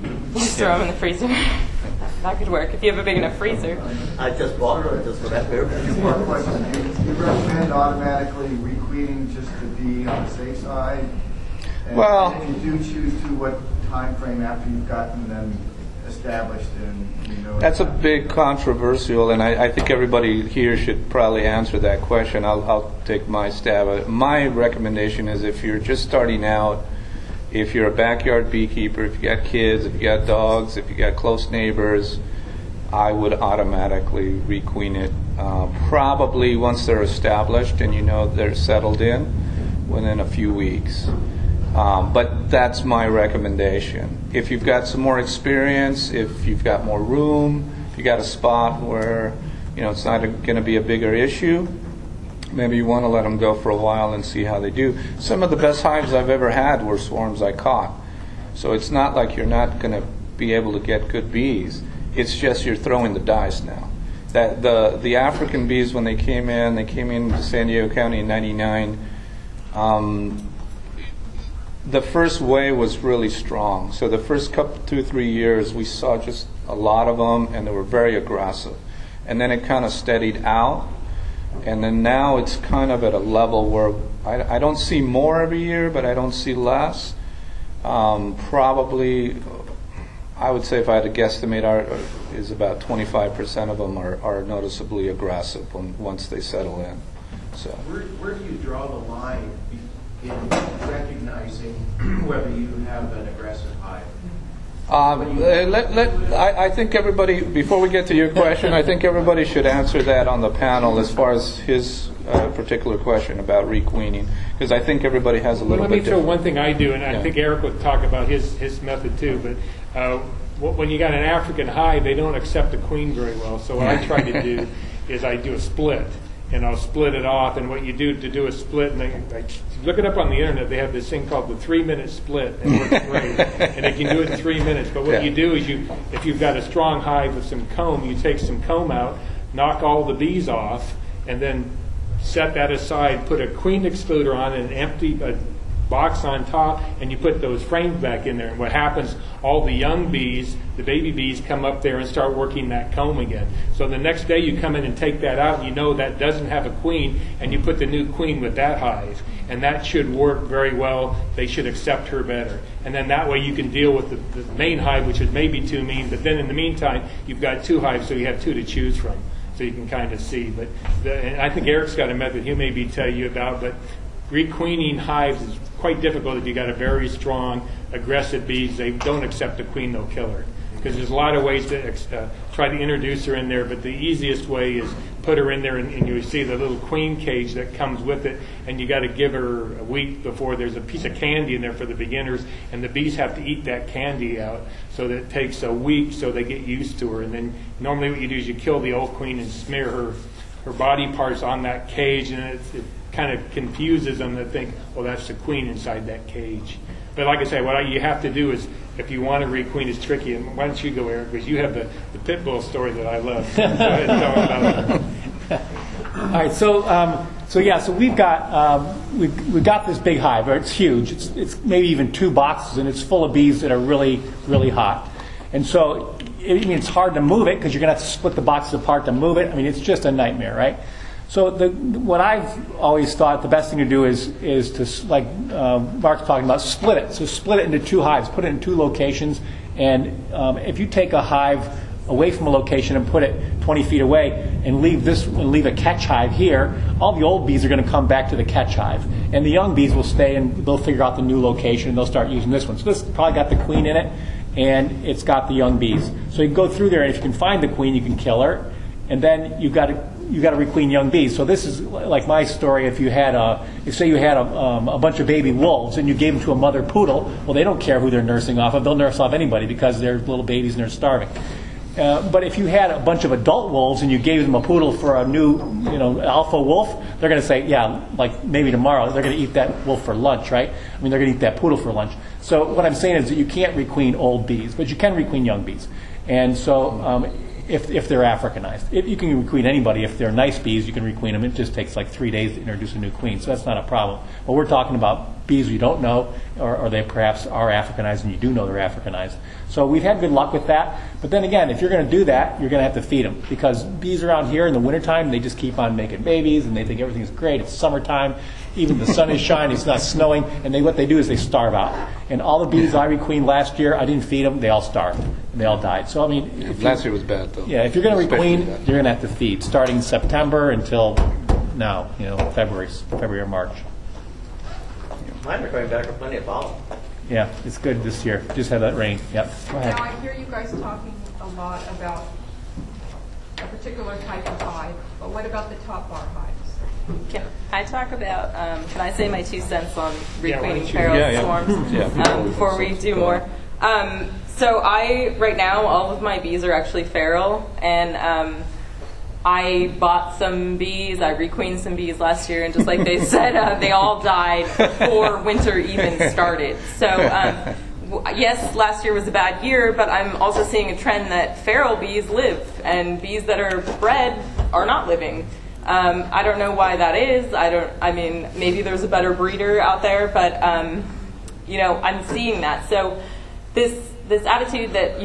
You just throw them in the freezer. That could work if you have a big enough freezer. I just bought one just for that purpose. Two more questions. Do you recommend automatically requeening just to be on the safe side? And Well, if you do choose to, what time frame after you've gotten them established and you know. That's a big controversial, and I think everybody here should probably answer that question. I'll take my stab at it. My recommendation is if you're just starting out, if you're a backyard beekeeper, if you got kids, if you got dogs, if you got close neighbors, I would automatically requeen it. Probably once they're established and you know they're settled in, within a few weeks. But that's my recommendation. If you've got some more experience, if you've got more room, if you got a spot where it's not going to be a bigger issue, maybe you want to let them go for a while and see how they do. Some of the best hives I've ever had were swarms I caught. So it's not like you're not going to be able to get good bees. It's just you're throwing the dice now. That the African bees, when they came into San Diego County in '99. The first wave was really strong. So the first 2-3 years, we saw just a lot of them, and they were very aggressive. And then it kind of steadied out. And then now it's kind of at a level where I don't see more every year, but I don't see less. Probably, I would say if I had to guesstimate, is about 25% of them are noticeably aggressive once they settle in. So where do you draw the line in recognizing whether you have an aggressive hive? I think everybody, before we get to your question, I think everybody should answer that on the panel as far as his particular question about requeening, because I think everybody has a little bit different. Let me throw one thing I do, and I think Eric would talk about his method too, but when you got an African hive, they don't accept a queen very well, so what I try to do is I do a split. And I'll split it off, and what you do to do a split, and I look it up on the internet, they have this thing called the 3-minute split, and it works great, and they can do it in 3 minutes. But what you do is if you've got a strong hive with some comb, you take some comb out, knock all the bees off, and then set that aside, put a queen excluder on and an empty box on top, and you put those frames back in there. And what happens, all the young bees, the baby bees, come up there and start working that comb again. So the next day you come in and take that out, and you know that doesn't have a queen, and you put the new queen with that hive. And that should work very well. They should accept her better. And then that way you can deal with the main hive, which is maybe too mean, but then in the meantime, you've got 2 hives, so you have 2 to choose from. So you can kind of see. But and I think Eric's got a method he'll maybe tell you about, but requeening hives is quite difficult if you got a very strong, aggressive bees. They don't accept the queen, they'll kill her. Because there's a lot of ways to try to introduce her in there, but the easiest way is put her in there, and you see the little queen cage that comes with it, and you got to give her a week before. There's a piece of candy in there for the beginners, and the bees have to eat that candy out, so that it takes a week so they get used to her. And then normally what you do is you kill the old queen and smear her body parts on that cage, and it kind of confuses them to think, well, that's the queen inside that cage. But like I say, what you have to do is, if you want to requeen, it's tricky. And why don't you go, Eric, because you have the pit bull story that I love. So go ahead and tell about it. All right, so we've got this big hive. It's huge. It's maybe even 2 boxes, and it's full of bees that are really, really hot. And so it's hard to move it because you're going to have to split the boxes apart to move it. I mean, it's just a nightmare, right? So what I've always thought the best thing to do is to, like Mark's talking about, split it. So split it into 2 hives, put it in 2 locations, and if you take a hive away from a location and put it 20 feet away and leave a catch hive here, all the old bees are going to come back to the catch hive, and the young bees will stay and they'll figure out the new location and they'll start using this one. So this probably got the queen in it, and it's got the young bees. So you can go through there, and if you can find the queen, you can kill her, and then you've got to requeen young bees. So this is like my story. If you had say you had a bunch of baby wolves and you gave them to a mother poodle, well, they don't care who they're nursing off of. They'll nurse off anybody because they're little babies and they're starving. But if you had a bunch of adult wolves and you gave them a poodle for a new, alpha wolf, they're going to say, yeah, like maybe tomorrow they're going to eat that wolf for lunch, right? I mean, they're going to eat that poodle for lunch. So what I'm saying is that you can't requeen old bees, but you can requeen young bees. And so if they're Africanized. You can requeen anybody. If they're nice bees, you can requeen them. It just takes like 3 days to introduce a new queen, so that's not a problem. But we're talking about bees you don't know, or they perhaps are Africanized and you do know they're Africanized. So we've had good luck with that. But then again, if you're going to do that, you're going to have to feed them, because bees around here in the wintertime, they just keep on making babies and they think everything's great. It's summertime. even the sun is shining, it's not snowing, and what they do is they starve out. And all the bees I requeened last year, I didn't feed them, they all starved, and they all died. So I mean, last year was bad though. Yeah, if you're going to Especially requeen, bad. you're going to have to feed, starting September until now, February or March. Mine are coming back with plenty of pollen. Yeah, it's good this year. Just had that rain. Yep. Go ahead. Now, I hear you guys talking a lot about a particular type of hive, but what about the top bar hives? Can I talk about, can I say my 2 cents on requeening Yeah, feral swarms Yeah, before we do more? So right now, all of my bees are actually feral, and I bought some bees, I requeened some bees last year, and just like they said, they all died before winter even started. So yes, last year was a bad year, but I'm also seeing a trend that feral bees live, and bees that are bred are not living. I don't know why that is. I mean, maybe there's a better breeder out there, but I'm seeing that. So this attitude that,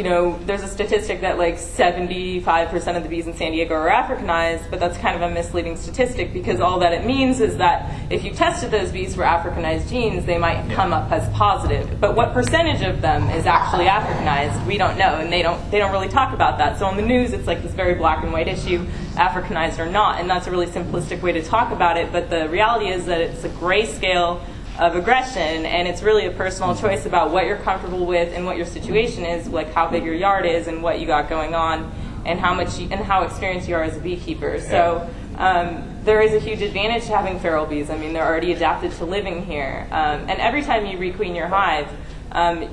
there's a statistic that like 75% of the bees in San Diego are Africanized, but that's kind of a misleading statistic, because all that it means is that if you tested those bees for Africanized genes, they might come up as positive. But what percentage of them is actually Africanized, we don't know, and they don't really talk about that. So on the news, it's like this very black and white issue, Africanized or not, and that's a really simplistic way to talk about it, but the reality is that it's a gray scale of aggression, and it's really a personal choice about what you're comfortable with and what your situation is, like how big your yard is and what you got going on, and how experienced you are as a beekeeper. So there is a huge advantage to having feral bees. I mean, they're already adapted to living here, and every time you requeen your hive,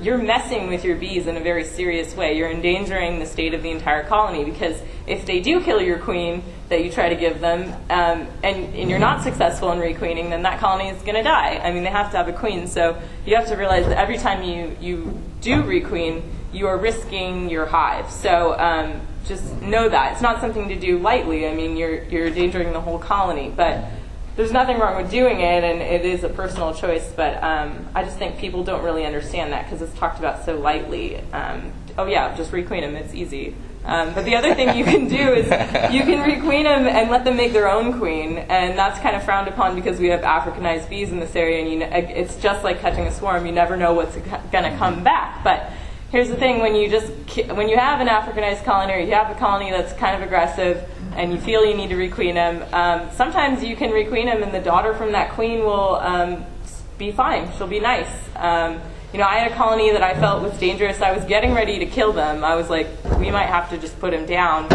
you're messing with your bees in a very serious way. You're endangering the state of the entire colony, because if they do kill your queen that you try to give them, and you're not successful in requeening, then that colony is going to die. I mean, they have to have a queen. So you have to realize that every time you do requeen, you are risking your hive. So just know that. It's not something to do lightly. I mean, you're endangering the whole colony. But there's nothing wrong with doing it, and it is a personal choice, but I just think people don't really understand that because it's talked about so lightly. Oh yeah, just requeen them, it's easy. But the other thing you can do is you can requeen them and let them make their own queen, and that's kind of frowned upon because we have Africanized bees in this area, and it's just like catching a swarm. You never know what's going to come back. But here's the thing, when you have an Africanized colony, or you have a colony that's kind of aggressive, and you feel you need to requeen them, sometimes you can requeen them and the daughter from that queen will be fine. She'll be nice. I had a colony that I felt was dangerous. I was getting ready to kill them. I was like, we might have to just put them down.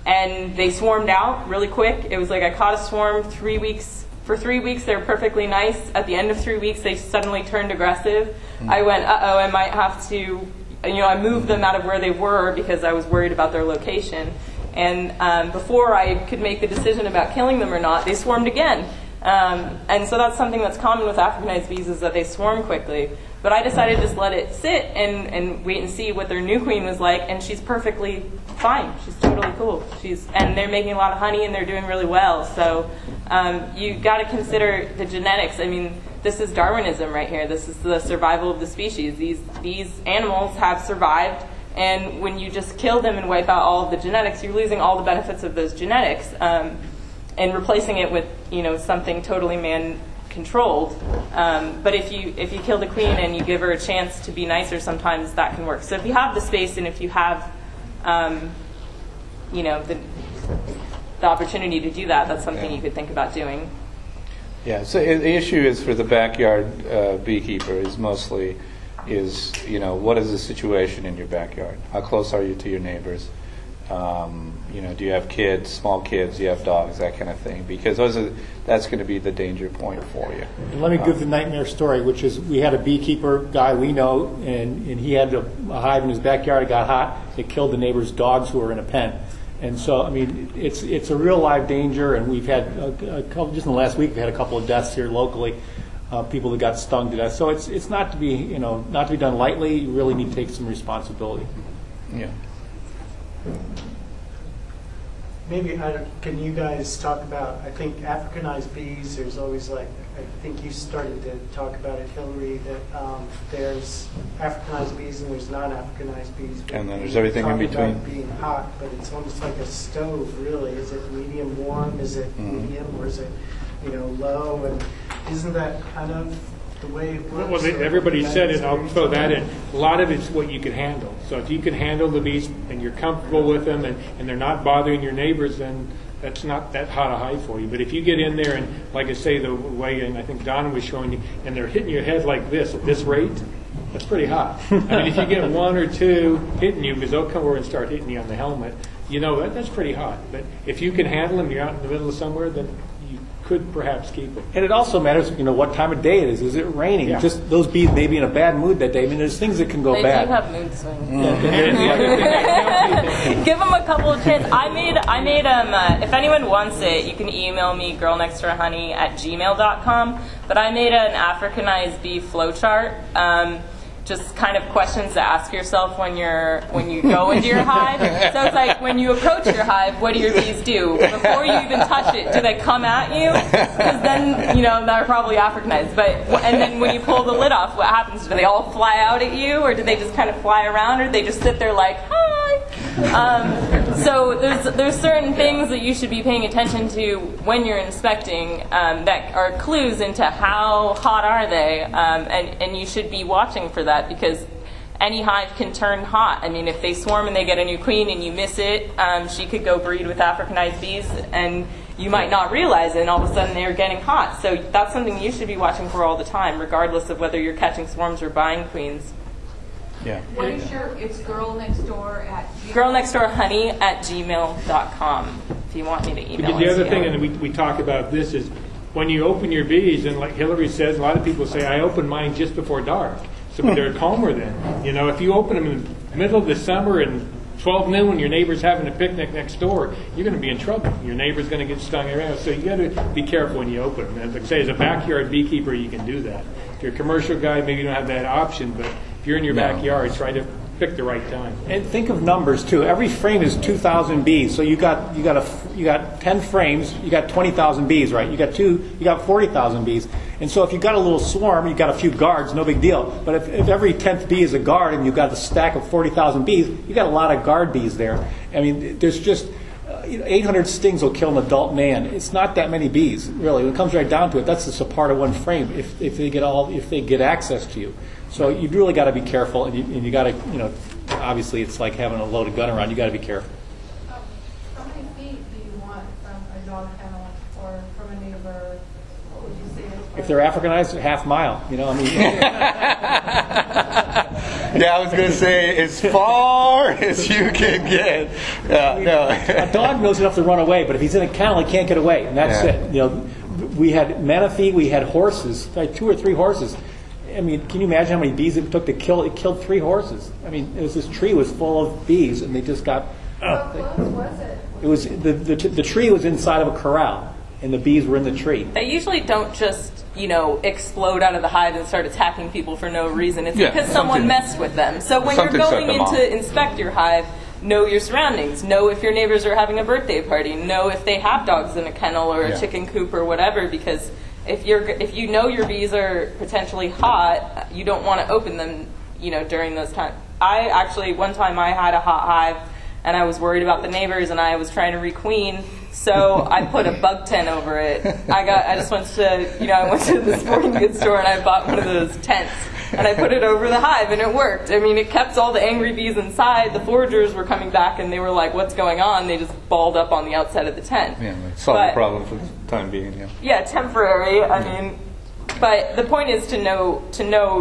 And they swarmed out really quick. It was like I caught a swarm 3 weeks. For 3 weeks, they were perfectly nice. At the end of 3 weeks, they suddenly turned aggressive. I went, uh-oh, I might have to, I moved them out of where they were because I was worried about their location. And before I could make the decision about killing them or not, they swarmed again. And so that's something that's common with Africanized bees, is that they swarm quickly. But I decided to just let it sit and wait and see what their new queen was like, and she's perfectly fine. She's totally cool. And they're making a lot of honey, and they're doing really well. So you got to consider the genetics. I mean, this is Darwinism right here. This is the survival of the species. These animals have survived. And when you just kill them and wipe out all of the genetics, you're losing all the benefits of those genetics, and replacing it with something totally man-controlled. But if you kill the queen and you give her a chance to be nicer, sometimes that can work. So if you have the space and if you have the opportunity to do that, that's something you could think about doing. Yeah. So the issue is for the backyard beekeeper is mostly. What is the situation in your backyard? How close are you to your neighbors? Do you have kids, small kids? Do you have dogs? That kind of thing. Because that's going to be the danger point for you. And let me give the nightmare story, which is we had a beekeeper guy we know, and he had a hive in his backyard. It got hot. It killed the neighbor's dogs who were in a pen. And so, I mean, it's a real live danger. And we've had a couple, just in the last week, we've had a couple of deaths here locally. People that got stung to death. So it's not to be not to be done lightly. You really need to take some responsibility. Yeah. Maybe can you guys talk about? I think Africanized bees. There's always I think you started to talk about it, Hillary. That there's Africanized bees and there's non-Africanized bees. And then there's everything in between. About being hot, but it's almost like a stove. Really, is it medium warm? Is it medium, or is it? low, and isn't that kind of the way it works? Well, everybody said it, I'll throw that in. A lot of it's what you can handle. So if you can handle the bees and you're comfortable with them and they're not bothering your neighbors, then that's not that hot a hive for you. But if you get in there and, like I say, the way, and I think Don was showing you, and they're hitting your head like this at this rate, that's pretty hot. I mean, if you get one or two hitting you, because they'll come over and start hitting you on the helmet, that's pretty hot. But if you can handle them, you're out in the middle of somewhere, then you could perhaps keep them. And it also matters, what time of day it is. Is it raining? Yeah. Just those bees may be in a bad mood that day. I mean, there's things that can go bad. They do have mood swings. Give them a couple of chances. I made if anyone wants it, you can email me girlnextdoorhoney@gmail.com. But I made an Africanized bee flowchart. Just kind of questions to ask yourself when you go into your hive. So it's like, when you approach your hive, what do your bees do? Before you even touch it, do they come at you? Because then, they're probably Africanized. And then when you pull the lid off, what happens? Do they all fly out at you, or do they just kind of fly around, or do they just sit there like, hi? So there's certain things that you should be paying attention to when you're inspecting that are clues into how hot are they, and you should be watching for that, because any hive can turn hot. I mean, if they swarm and they get a new queen and you miss it, she could go breed with Africanized bees, and you might not realize it, and all of a sudden they're getting hot. So that's something you should be watching for all the time, regardless of whether you're catching swarms or buying queens. Yeah. What is it's girlnextdoorhoney@gmail.com if you want me to email. The other thing, and we talk about this, is when you open your bees, and like Hillary says, a lot of people say, I open mine just before dark. So they're calmer then. If you open them in the middle of the summer and 12 noon when your neighbor's having a picnic next door, you're going to be in trouble. Your neighbor's going to get stung around. So you got to be careful when you open them. And like I say, as a backyard beekeeper, you can do that. If you're a commercial guy, maybe you don't have that option, but if you're in your backyard, try to pick the right time. And think of numbers too. Every frame is 2,000 bees. So you got 10 frames. You got 20,000 bees, right? You got 40,000 bees. And so if you got a little swarm, you got a few guards, no big deal. But if every 10th bee is a guard, and you've got a stack of 40,000 bees, you got a lot of guard bees there. I mean, there's just 800 stings will kill an adult man. It's not that many bees, really. When it comes right down to it, that's just a part of one frame. If they get access to you. So you've really got to be careful, and you got to, obviously it's like having a loaded gun around. You got to be careful. How many feet do you want from a dog kennel or from a neighbor? What would you say? If they're Africanized, half mile. Yeah, I was going to say as far as you can get. A dog knows enough to run away, but if he's in a kennel, he can't get away, and that's it. We had manatee, we had horses, like 2 or 3 horses. I mean, can you imagine how many bees it took to kill? It killed 3 horses. I mean, this tree was full of bees, and they just got. How close was it? It was the tree was inside of a corral, and the bees were in the tree. They usually don't just explode out of the hive and start attacking people for no reason. It's because someone messed with them. So when you're going in to inspect your hive, know your surroundings. Know if your neighbors are having a birthday party. Know if they have dogs in a kennel or a chicken coop or whatever, because if you know your bees are potentially hot, you don't want to open them, during those times. One time I had a hot hive, and I was worried about the neighbors, and I was trying to requeen, so I put a bug tent over it. I went to the sporting goods store and I bought one of those tents, and I put it over the hive, and it worked. I mean, it kept all the angry bees inside. The foragers were coming back, and they were like, "What's going on?" They just balled up on the outside of the tent. Yeah, solve the problem for the time being. Yeah, temporary. I mean, but the point is to know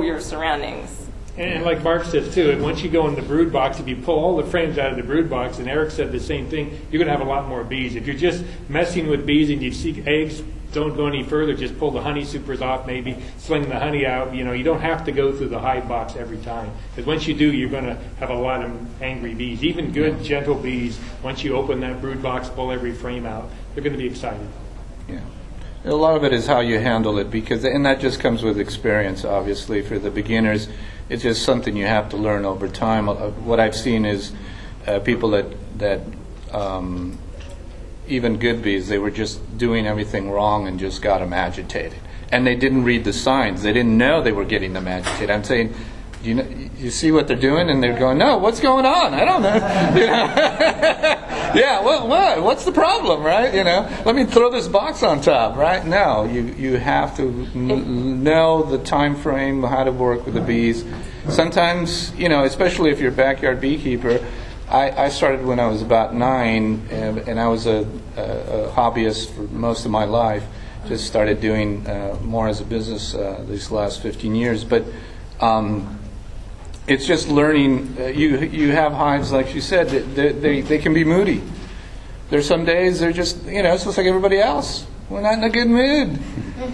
your surroundings. And like Mark says too, once you go in the brood box, if you pull all the frames out of the brood box, and Eric said the same thing, you're going to have a lot more bees. If you're just messing with bees and you seek eggs, don't go any further. Just pull the honey supers off, maybe sling the honey out. You don't have to go through the hive box every time, because once you do, you're going to have a lot of angry bees. Even good, gentle bees, once you open that brood box, pull every frame out, they're going to be excited. Yeah. A lot of it is how you handle it, and that just comes with experience, obviously. For the beginners, it's just something you have to learn over time. What I've seen is people that even good bees, they were just doing everything wrong and just got them agitated. And they didn't read the signs. They didn't know they were getting them agitated. I'm saying, you see what they're doing, and they're going, no, what's going on? I don't know. Yeah, what's the problem, right? Let me throw this box on top, right? No, you have to know the time frame, how to work with the bees. Sometimes, especially if you're a backyard beekeeper, I started when I was about 9, and I was a hobbyist for most of my life. Just started doing more as a business these last 15 years, but it's just learning. You have hives, like you said, they can be moody. There's some days they're just, it's just like everybody else. We're not in a good mood.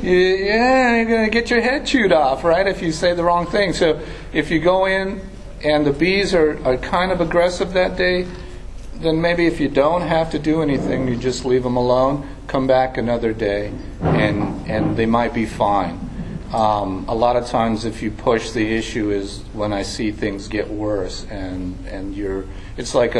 You're going to get your head chewed off, right, if you say the wrong thing. So if you go in and the bees are kind of aggressive that day, then maybe if you don't have to do anything, you just leave them alone, come back another day, and they might be fine. A lot of times if you push, the issue is when I see things get worse, and it's like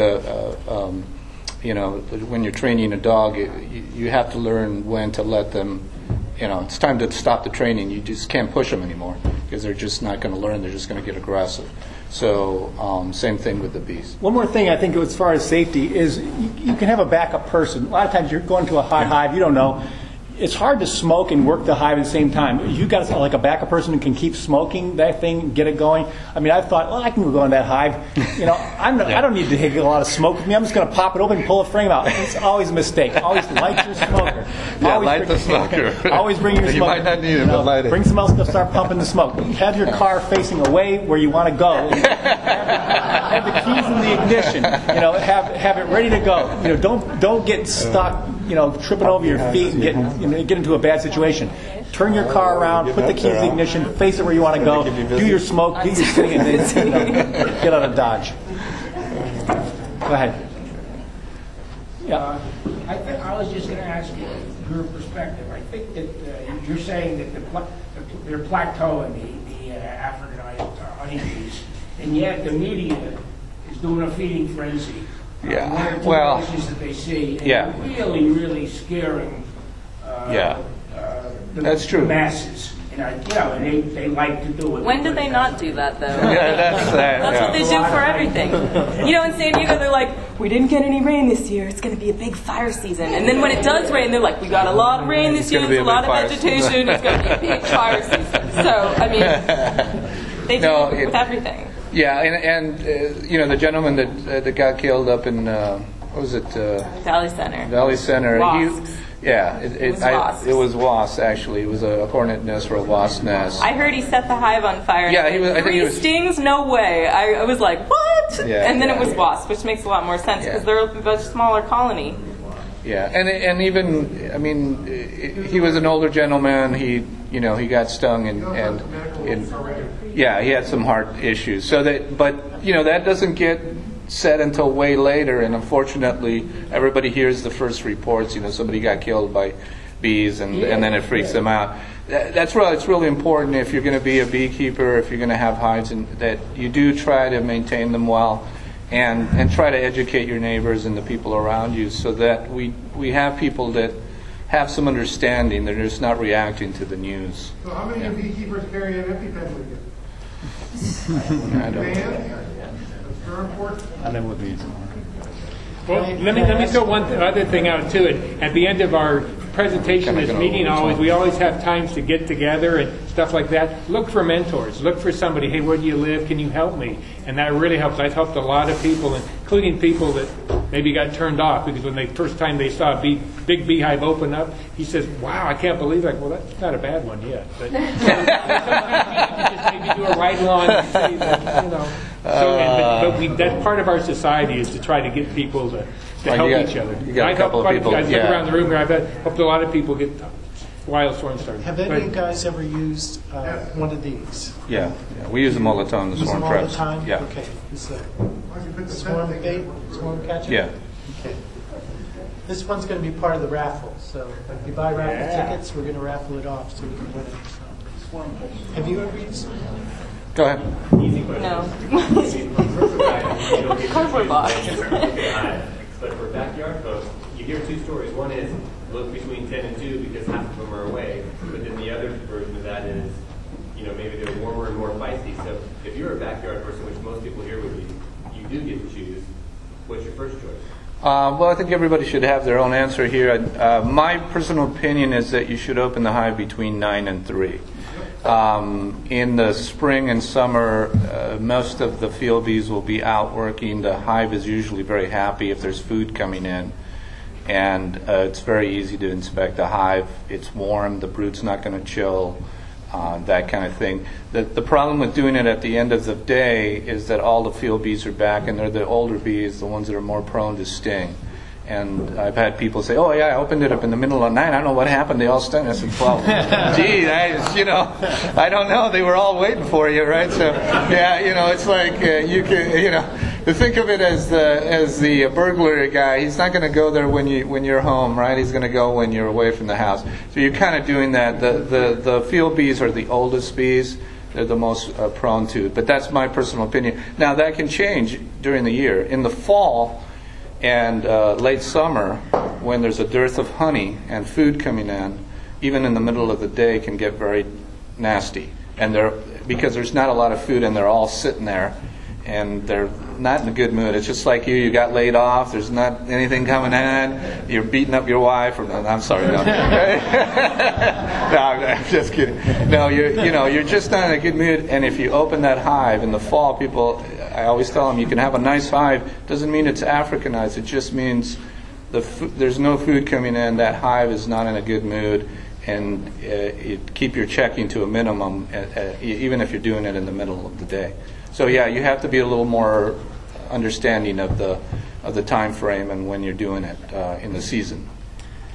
when you're training a dog, you have to learn when to let them, it's time to stop the training. You just can't push them anymore because they're just not going to learn. They're just going to get aggressive. So same thing with the bees. One more thing I think as far as safety is you can have a backup person. A lot of times you're going to a hot hive, you don't know. It's hard to smoke and work the hive at the same time. You got like a backup person who can keep smoking that thing, get it going. I mean, I thought, well, I can go in that hive. I don't need to take a lot of smoke with me. I'm just going to pop it open and pull a frame out. It's always a mistake. Always light your smoker. Light the smoker. Always bring your smoker. You might not need it, but light it. Bring some else to start pumping the smoke. Have your car facing away where you want to go. Have the keys in the ignition. Have it ready to go. Don't get stuck. Tripping over your feet and get into a bad situation. Turn your car around, put the keys in the ignition, face it where you want to go, do your smoke, do your thing, and then get out of Dodge. Go ahead. Yeah. I was just going to ask you your perspective. I think that you're saying that they're plateauing, the Africanized honeybees, and yet the media is doing a feeding frenzy. Yeah. One or two places that they see, and really, really scaring that's true. The masses. And they like to do it. When do they not do that, though? That's what they do for everything. In San Diego, they're like, we didn't get any rain this year. It's going to be a big fire season. And then when it does rain, they're like, we got a lot of rain this year. There's a lot of vegetation. It's going to be a big fire season. So, I mean, they do it with everything. Yeah, and the gentleman that got killed up in what was it? Valley Center. Valley Center. Wasps. It was wasps. Actually, it was a hornet nest or a wasp nest. I heard he set the hive on fire. Yeah, I think he was stings. No way. I was like, what? Yeah, and then it was wasps, which makes a lot more sense because they're a much smaller colony. Yeah, and even he was an older gentleman. He got stung and he had some heart issues. So that doesn't get said until way later, and unfortunately, everybody hears the first reports. Somebody got killed by bees, and then it freaks them out. It's really important if you're going to be a beekeeper, if you're going to have hives, and that you do try to maintain them well. And try to educate your neighbors and the people around you so that we have people that have some understanding. They're just not reacting to the news. So how many beekeepers carry an EpiPen with you? I don't know. That's very important. I never would be. Well, let me throw one other thing out too. At the end of our presentation, this meeting, we always have times to get together and stuff like that. Look for mentors. Look for somebody. Hey, where do you live? Can you help me? And that really helps. I've helped a lot of people, including people that maybe got turned off because when first time they saw a big beehive open up, he says, "Wow, I can't believe it." Well, that's not a bad one yet. But sometimes you can just maybe do a ride-along and say that, that's part of our society is to try to get people to help each other. You got a couple of people. I look around the room here. I've helped a lot of people get wild swarm started. Have any of you guys ever used one of these? Yeah, we use them all the time. The swarm traps. All the time? Yeah. Okay. Is it swarm bait, swarm catcher? Yeah. Okay. This one's going to be part of the raffle. So if you buy raffle tickets, we're going to raffle it off so you can win it. So. Have you ever used it? Go ahead. No. Cardboard box. But for backyard folks, you hear two stories. One is look between 10 and 2 because half of them are away. But then the other version of that is, maybe they're warmer and more feisty. So if you're a backyard person, which most people here would be, you do get to choose. What's your first choice? Well, I think everybody should have their own answer here. My personal opinion is that you should open the hive between 9 and 3. In the spring and summer, most of the field bees will be out working. The hive is usually very happy if there's food coming in. And it's very easy to inspect the hive. It's warm, the brood's not going to chill, that kind of thing. The problem with doing it at the end of the day is that all the field bees are back, and they're the older bees, the ones that are more prone to sting. And I've had people say, "Oh yeah, I opened it up in the middle of the night. I don't know what happened. They all stung." I said, "Well, gee, I don't know. They were all waiting for you, right?" So yeah, it's like you can, think of it as the burglary guy. He's not going to go there when you're home, right? He's going to go when you're away from the house. So you're kind of doing that. The field bees are the oldest bees. They're the most prone to it. But that's my personal opinion. Now that can change during the year. In the fall and late summer, when there's a dearth of honey and food coming in, even in the middle of the day can get very nasty. And because there's not a lot of food and they're all sitting there and they're not in a good mood. It's just like you got laid off, there's not anything coming in, you're beating up your wife, I'm sorry, no. No, I'm just kidding. No, you're just not in a good mood, and if you open that hive in the fall, I always tell them, you can have a nice hive, doesn't mean it's Africanized, it just means there's no food coming in, that hive is not in a good mood, and you keep your checking to a minimum, even if you're doing it in the middle of the day. So yeah, you have to be a little more understanding of the time frame and when you're doing it in the season.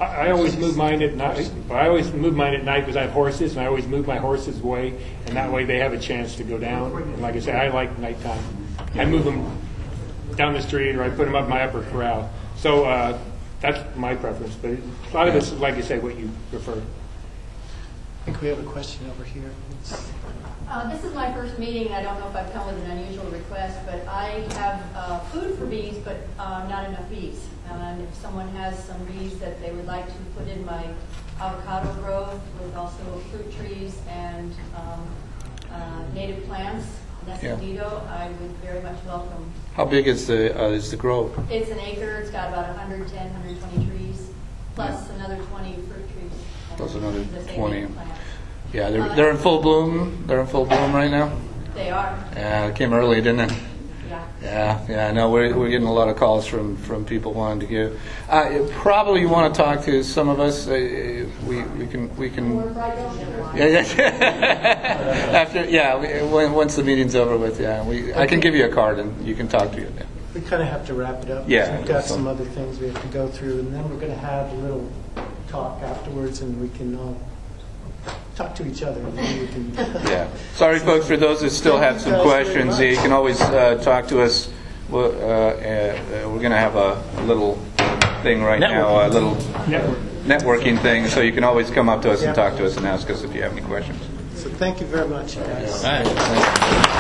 I always move mine at night. I always move mine at night because I have horses, and I always move my horses away, and that way they have a chance to go down. And like I said, I like nighttime. I move them down the street, or I put them up my upper corral. So that's my preference. But a lot of it's, like you say, what you prefer. I think we have a question over here. This is my first meeting, and I don't know if I've come with an unusual request, but I have food for bees, but not enough bees. And if someone has some bees that they would like to put in my avocado grove with also fruit trees and native plants, Nescondito, I would very much welcome. How big is the grove? It's an acre. It's got about 110, 120 trees, plus another 20 fruit trees. Plus another 20. Yeah, they're in full bloom. They're in full bloom right now. They are. Yeah, it came early, didn't it? Yeah. I know we're getting a lot of calls from people wanting to give. Probably you want to talk to some of us. We can. Once the meeting's over with, I can give you a card and you can talk to you. Yeah. We kind of have to wrap it up. Yeah. We've got some other things we have to go through, and then we're going to have a little talk afterwards, and we can all talk to each other. And then we can Yeah. Sorry, folks, for those that still have some questions, you can always talk to us. We're going to have a little thing right now, a little networking thing, so you can always come up to us and talk to us and ask us if you have any questions. So thank you very much, guys. All right.